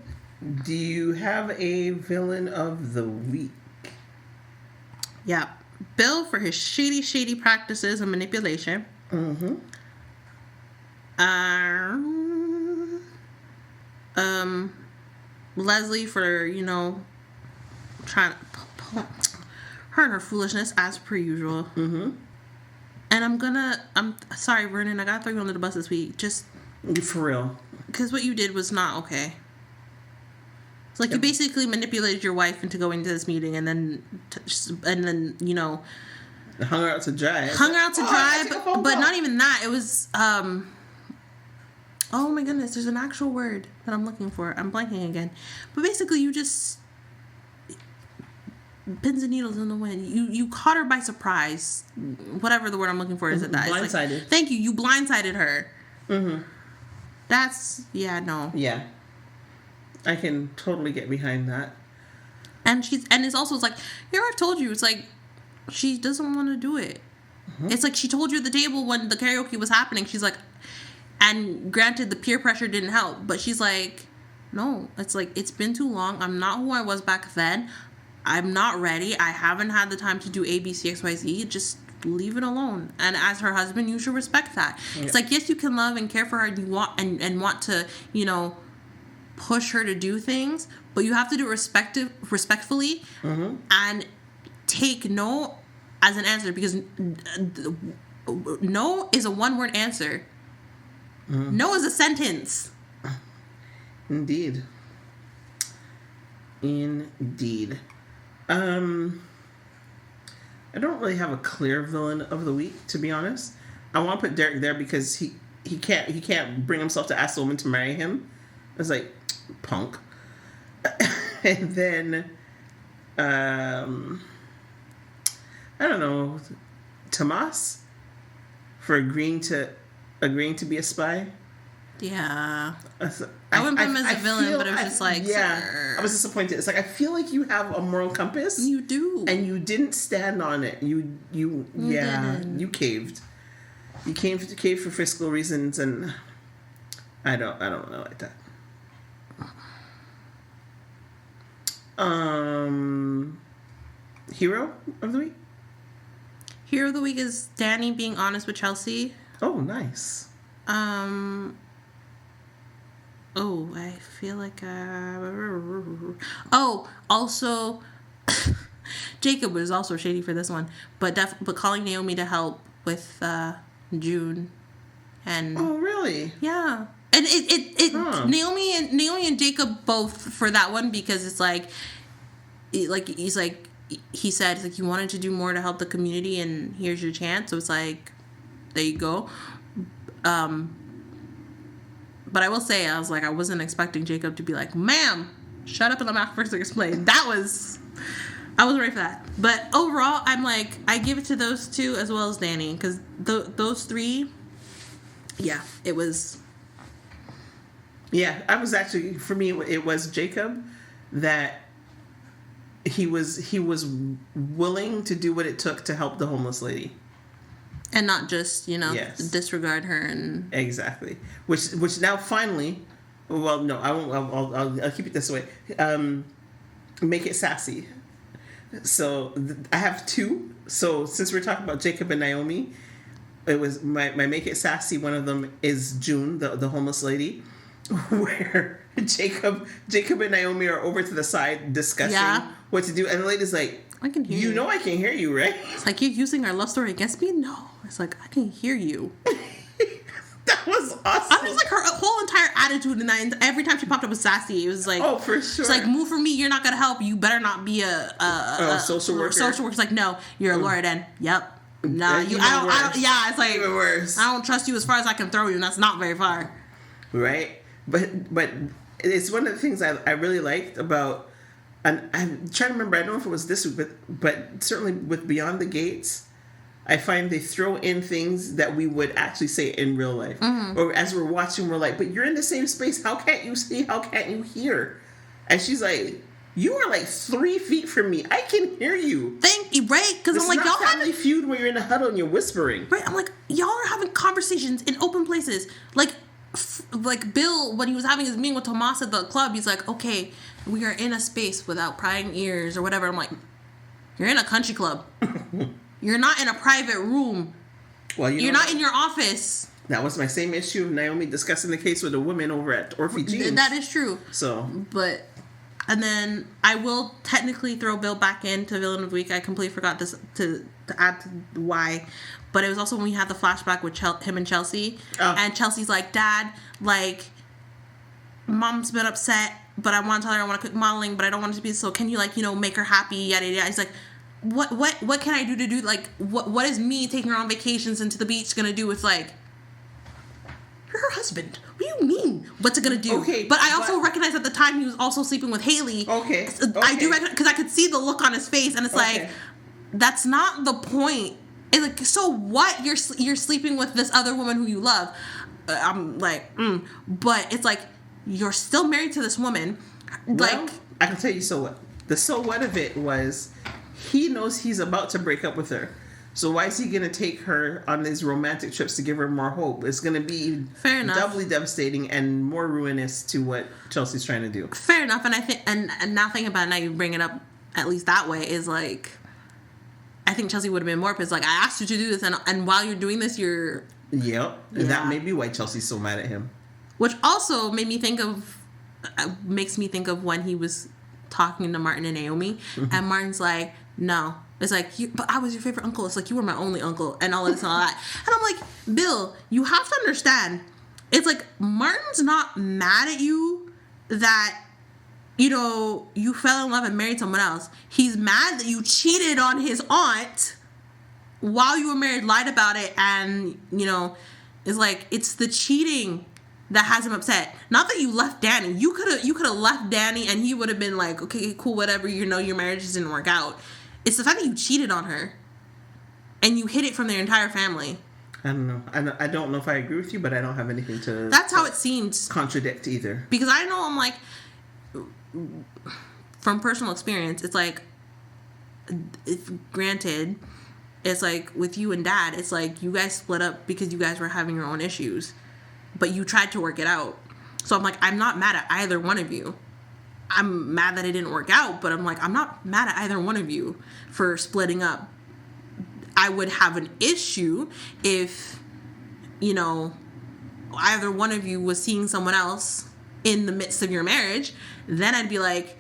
Do you have a villain of the week? Yeah. Bill for his shady practices and manipulation. Mm-hmm. Leslie for, trying to her and her foolishness as per usual. Mm-hmm. And I'm sorry, Vernon, I gotta throw you under the bus this week. Just for real. Because what you did was not okay. It's like you basically manipulated your wife into going to this meeting and then hung her out to dry. But not even that. It was, oh my goodness, there's an actual word that I'm looking for. I'm blanking again. But basically you just, pins and needles in the wind. You caught her by surprise. Whatever the word I'm looking for is that. Blindsided. Like, thank you. You blindsided her. Mm-hmm. No. Yeah. I can totally get behind that. And it's also, it's like, I've told you, it's like, she doesn't want to do it. Mm-hmm. It's like she told you at the table when the karaoke was happening, she's like, and granted the peer pressure didn't help, but she's like, no, it's like, it's been too long. I'm not who I was back then. I'm not ready. I haven't had the time to do A, B, C, X, Y, Z. Just leave it alone. And as her husband, you should respect that. Yeah. It's like, yes, you can love and care for her and you want and want to, push her to do things, but you have to do it respectfully mm-hmm. and take no as an answer, because no is a one-word answer. Mm-hmm. No is a sentence. Indeed. I don't really have a clear villain of the week, to be honest. I want to put Derek there because he can't bring himself to ask the woman to marry him. It's like, punk. And then I don't know, Tomas for agreeing to be a spy. Yeah. I wouldn't put him as a villain, but it was just like... Yeah, I was disappointed. It's like, I feel like you have a moral compass. You do. And you didn't stand on it. You caved. You caved for fiscal reasons, and I don't know like that. Hero of the week? Hero of the week is Danny being honest with Chelsea. Oh, nice. I feel like also Jacob was also shady for this one, but calling Naomi to help with June, and oh really? Yeah. And Naomi and Jacob both for that one, because it's like he's like, he said, it's like, you wanted to do more to help the community and here's your chance. So it's like, there you go. But I will say, I was like, I wasn't expecting Jacob to be like, ma'am, shut up and let me first explain. I wasn't ready for that. But overall, I'm like, I give it to those two as well as Danny, because those three, yeah, it was. Yeah, I was actually, for me, it was Jacob that he was willing to do what it took to help the homeless lady. And not just, yes. disregard her and... Exactly. Which now finally... Well, no, I won't. I'll keep it this way. Make it sassy. So, I have two. So, since we're talking about Jacob and Naomi, it was my make it sassy. One of them is June, the homeless lady, where Jacob and Naomi are over to the side discussing what to do. And the lady's like, I can hear you. You know I can hear you, right? It's like, you're using our love story against me? No. It's like, I can hear you. That was awesome. I was like, her whole entire attitude in that, every time she popped up was sassy. It was like, oh, for sure. It's like, move for me, you're not going to help. You better not be a social worker. Social worker. It's like, no, you're a lawyer then. Yep. Nah, I don't, yeah, it's like, even worse. I don't trust you as far as I can throw you, and that's not very far. Right? But it's one of the things I really liked about, and I'm trying to remember, I don't know if it was this week, but certainly with Beyond the Gates, I find they throw in things that we would actually say in real life. Mm-hmm. Or as we're watching, we're like, but you're in the same space. How can't you see? How can't you hear? And she's like, You are like 3 feet from me. I can hear you. Thank you, right? Because I'm like, not y'all family having feud where you're in a huddle and you're whispering. right. I'm like, y'all are having conversations in open places. Like Bill, when he was having his meeting with Tomas at the club, he's like, okay, we are in a space without prying ears or whatever. I'm like, you're in a country club. You're not in a private room. Well, you're not in your office. That was my same issue of Naomi discussing the case with a woman over at Orphe Jeans. That is true. So, but, and then I will technically throw Bill back into Villain of the Week. I completely forgot this to add to why. But it was also when we had the flashback with him and Chelsea. Oh. And Chelsea's like, Dad, like, Mom's been upset, but I want to tell her I want to quit modeling, but I don't want it to be, so can you, like, you know, make her happy, yada, yada. He's like, what can I do, like, what is me taking her on vacations and to the beach gonna do with, like, you're her husband. What do you mean? What's it gonna do? Okay, but I also recognize at the time he was also sleeping with Haley. Okay. I do recognize, because I could see the look on his face, and it's like, that's not the point. It's like, so what? You're sleeping with this other woman who you love. I'm like, but it's like, you're still married to this woman. Well, I can tell you so what. The so what of it was, he knows he's about to break up with her. So why is he going to take her on these romantic trips to give her more hope? It's going to be doubly devastating and more ruinous to what Chelsea's trying to do. Fair enough. And I think, and now thinking about it, now you bring it up at least that way, is like, I think Chelsea would have been more pissed. Like, I asked you to do this, and while you're doing this, you're... Yep. And that may be why Chelsea's so mad at him. Which also makes me think of when he was talking to Martin and Naomi, and Martin's like, no. It's like, but I was your favorite uncle. It's like, you were my only uncle, and all this and all that. And I'm like, Bill, you have to understand, it's like, Martin's not mad at you that, you know, you fell in love and married someone else. He's mad that you cheated on his aunt while you were married, lied about it, and, you know, it's like, it's the cheating that has him upset. Not that you left Danny. You could have left Danny, and he would have been like, okay, cool, whatever, you know, your marriage didn't work out. It's the fact that you cheated on her, and you hid it from their entire family. I don't know. I don't know if I agree with you, but I don't have anything to... That's how it seems. ...contradict either. Because I know, I'm like, from personal experience, it's like, granted, it's like, with you and Dad, it's like, you guys split up because you guys were having your own issues. But you tried to work it out. So I'm like, I'm not mad at either one of you. I'm mad that it didn't work out, but I'm like, I'm not mad at either one of you for splitting up. I would have an issue if, you know, either one of you was seeing someone else in the midst of your marriage. Then I'd be like,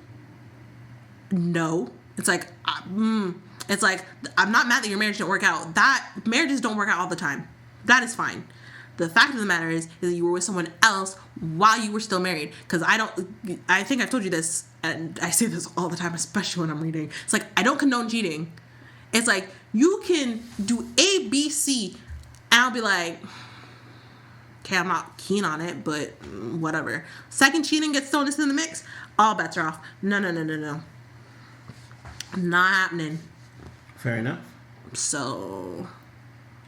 no. It's like, I'm not mad that your marriage didn't work out. That marriages don't work out all the time. That is fine. The fact of the matter is that you were with someone else while you were still married. Because I think I've told you this, and I say this all the time, especially when I'm reading. It's like, I don't condone cheating. It's like, you can do A, B, C, and I'll be like, okay, I'm not keen on it, but whatever. Second cheating gets thrown into the mix, all bets are off. No. Not happening. Fair enough. So.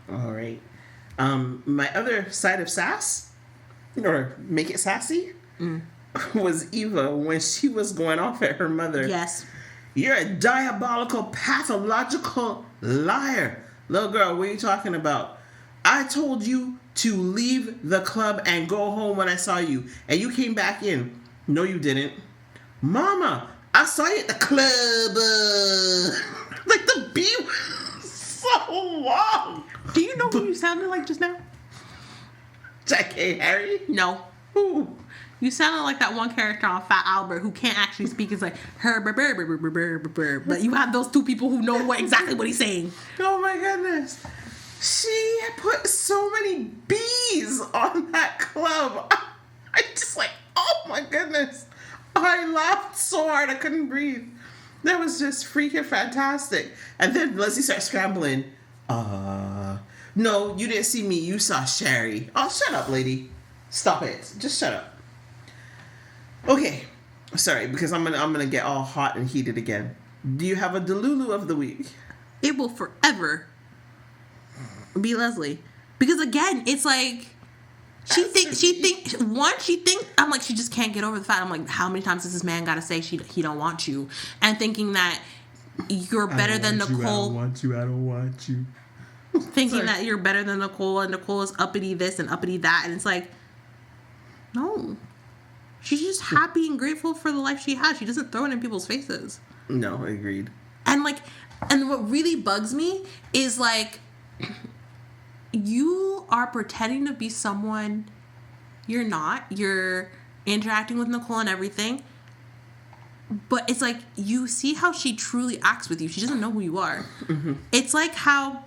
All right. My other side of sass, or make it sassy, was Eva when she was going off at her mother. Yes. You're a diabolical, pathological liar. Little girl, what are you talking about? I told you to leave the club and go home when I saw you, and you came back in. No, you didn't. Mama, I saw you at the club. Like, the beat was so long. Do you know who you sounded like just now? Jackie Harry? No. Who? You sounded like that one character on Fat Albert who can't actually speak. It's like, but you have those two people who know exactly what he's saying. Oh my goodness. She put so many bees on that club. I just like, oh my goodness. I laughed so hard I couldn't breathe. That was just freaking fantastic. And then Leslie starts scrambling. No, you didn't see me. You saw Sherry. Oh, shut up, lady. Stop it. Just shut up. Okay. Sorry, because I'm gonna get all hot and heated again. Do you have a Delulu of the week? It will forever be Leslie. Because again, it's like, She thinks I'm like, she just can't get over the fact. I'm like, how many times does this man gotta say he don't want you? And thinking that you're better than Nicole. I don't want you. Thinking that you're better than Nicole, and Nicole is uppity this and uppity that, and it's like, no. She's just happy and grateful for the life she has. She doesn't throw it in people's faces. No, agreed. And like, and what really bugs me is like, you are pretending to be someone you're not. You're interacting with Nicole and everything. But it's like, you see how she truly acts with you. She doesn't know who you are. Mm-hmm. It's like how,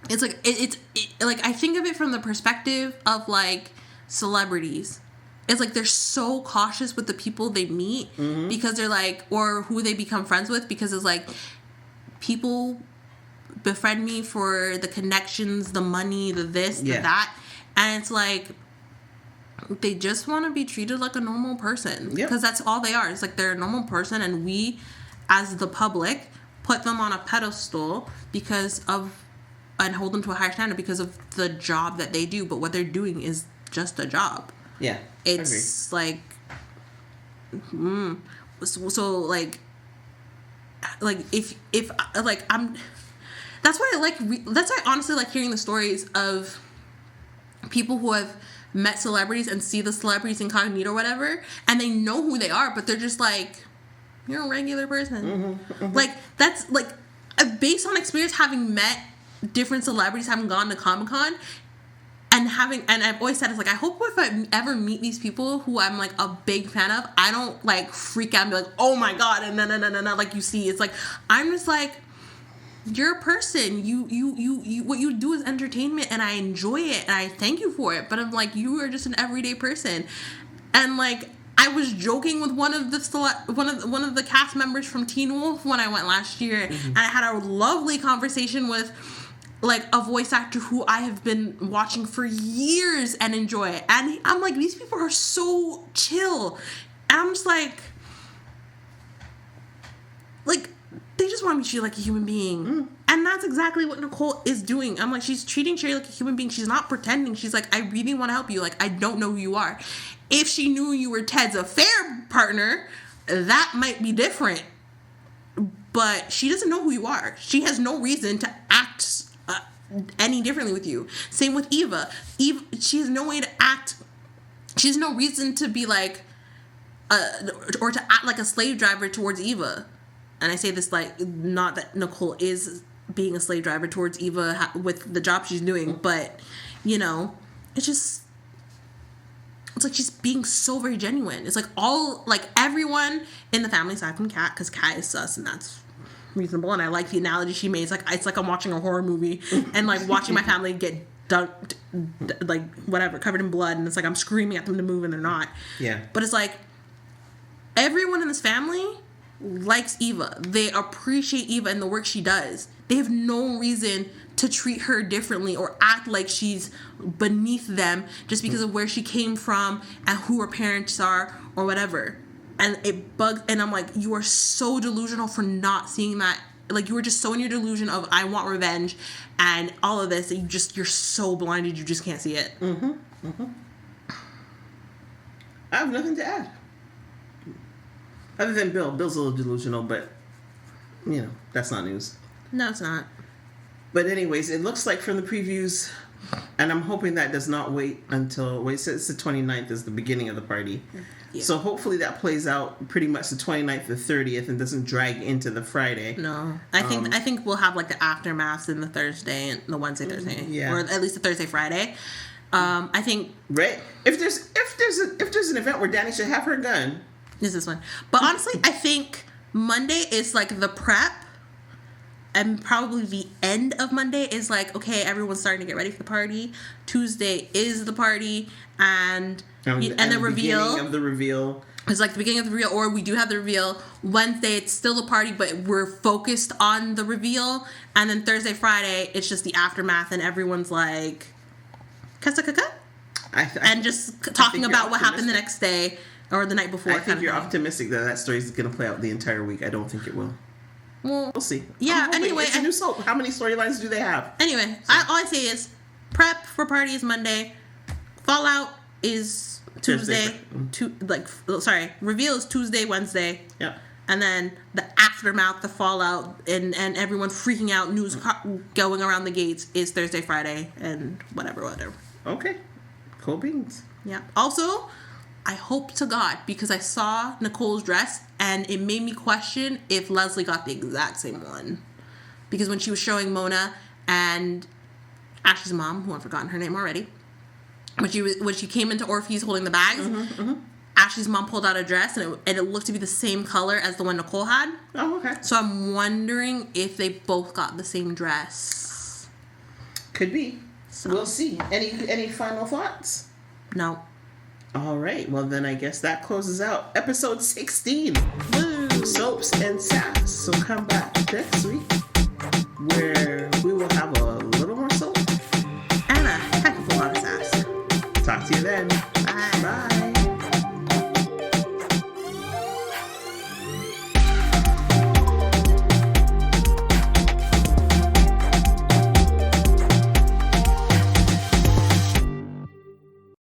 it's like, it's like, I think of it from the perspective of like celebrities. It's like they're so cautious with the people they meet because they're like, or who they become friends with, because it's like, people befriend me for the connections, the money, the this, the that. And it's like, they just want to be treated like a normal person. Because that's all they are. It's like they're a normal person, and we, as the public, put them on a pedestal because of, and hold them to a higher standard because of the job that they do. But what they're doing is just a job. Yeah. It's like, so like if like I'm, that's why I honestly like hearing the stories of people who have met celebrities and see the celebrities incognito or whatever, and they know who they are, but they're just like, you're a regular person. Like, that's like, based on experience, having met different celebrities, having gone to Comic-Con, and I've always said, it's like, I hope if I ever meet these people who I'm like a big fan of, I don't like freak out and be like, oh my god, and no, like you see, it's like, I'm just like, you're a person. You what you do is entertainment, and I enjoy it, and I thank you for it. But I'm like, you are just an everyday person, and like, I was joking with one of the cast members from Teen Wolf when I went last year, and I had a lovely conversation with like a voice actor who I have been watching for years and enjoy it. And I'm like, these people are so chill. And I'm just like, they just want to be treated like a human being. And that's exactly what Nicole is doing. I'm like, she's treating Sherry like a human being. She's not pretending. She's like, I really want to help you. Like, I don't know who you are. If she knew you were Ted's affair partner, that might be different. But she doesn't know who you are. She has no reason to act any differently with you. Same with Eva. She has no way to act. She has no reason to be like, or to act like a slave driver towards Eva. And I say this like, not that Nicole is being a slave driver towards Eva with the job she's doing, but, you know, it's like she's being so very genuine. It's like everyone in the family, aside from Kat, because Kat is sus, and that's reasonable, and I like the analogy she made. It's like I'm watching a horror movie and like watching my family get dunked, like whatever, covered in blood, and it's like I'm screaming at them to move and they're not. Yeah. But it's like everyone in this family likes Eva. They appreciate Eva and the work she does. They have no reason to treat her differently or act like she's beneath them just because of where she came from and who her parents are or whatever. And it bugs, and I'm like, you are so delusional for not seeing that. Like, you were just so in your delusion of, I want revenge and all of this, that you're so blinded you just can't see it. I have nothing to add. Other than Bill. Bill's a little delusional, but, you know, that's not news. No, it's not. But anyways, it looks like from the previews, and I'm hoping that does not wait until, it's the 29th is the beginning of the party. Yeah. So hopefully that plays out pretty much the 29th to 30th and doesn't drag into the Friday. No. I think we'll have like the aftermath in the Thursday and the Wednesday, Thursday. Yeah. Or at least the Thursday, Friday. I think right. If there's an event where Danny should have her gun. Is this one. But honestly, I think Monday is like the prep. And probably the end of Monday is like, okay, everyone's starting to get ready for the party. Tuesday is the party, and the reveal. Beginning of the reveal. It's like the beginning of the reveal, or we do have the reveal. Wednesday, it's still the party, but we're focused on the reveal. And then Thursday, Friday, it's just the aftermath, and everyone's like, kasa. And just talking about what happened the next day or the night before. I think you're optimistic that story is going to play out the entire week. I don't think it will. Well, we'll see. Yeah, anyway. It's a new soap. How many storylines do they have? Anyway, all I say is prep for parties Monday. Fallout is Tuesday. Reveal is Tuesday, Wednesday. Yeah. And then the aftermath, the fallout, and everyone freaking out, news going around the gates is Thursday, Friday, and whatever. Okay. Cool beans. Yeah. Also, I hope to God, because I saw Nicole's dress, and it made me question if Leslie got the exact same one. Because when she was showing Mona and Ashley's mom, who I've forgotten her name already, when she came into Orpheus holding the bags, Ashley's mom pulled out a dress, and it looked to be the same color as the one Nicole had. Oh, okay. So I'm wondering if they both got the same dress. Could be. So. We'll see. Any final thoughts? No. All right. Well, then I guess that closes out episode 16. Woo. Soaps and sass. So come back next week where we will have a little more soap and a heck of a lot of sass. Talk to you then. Bye. Bye.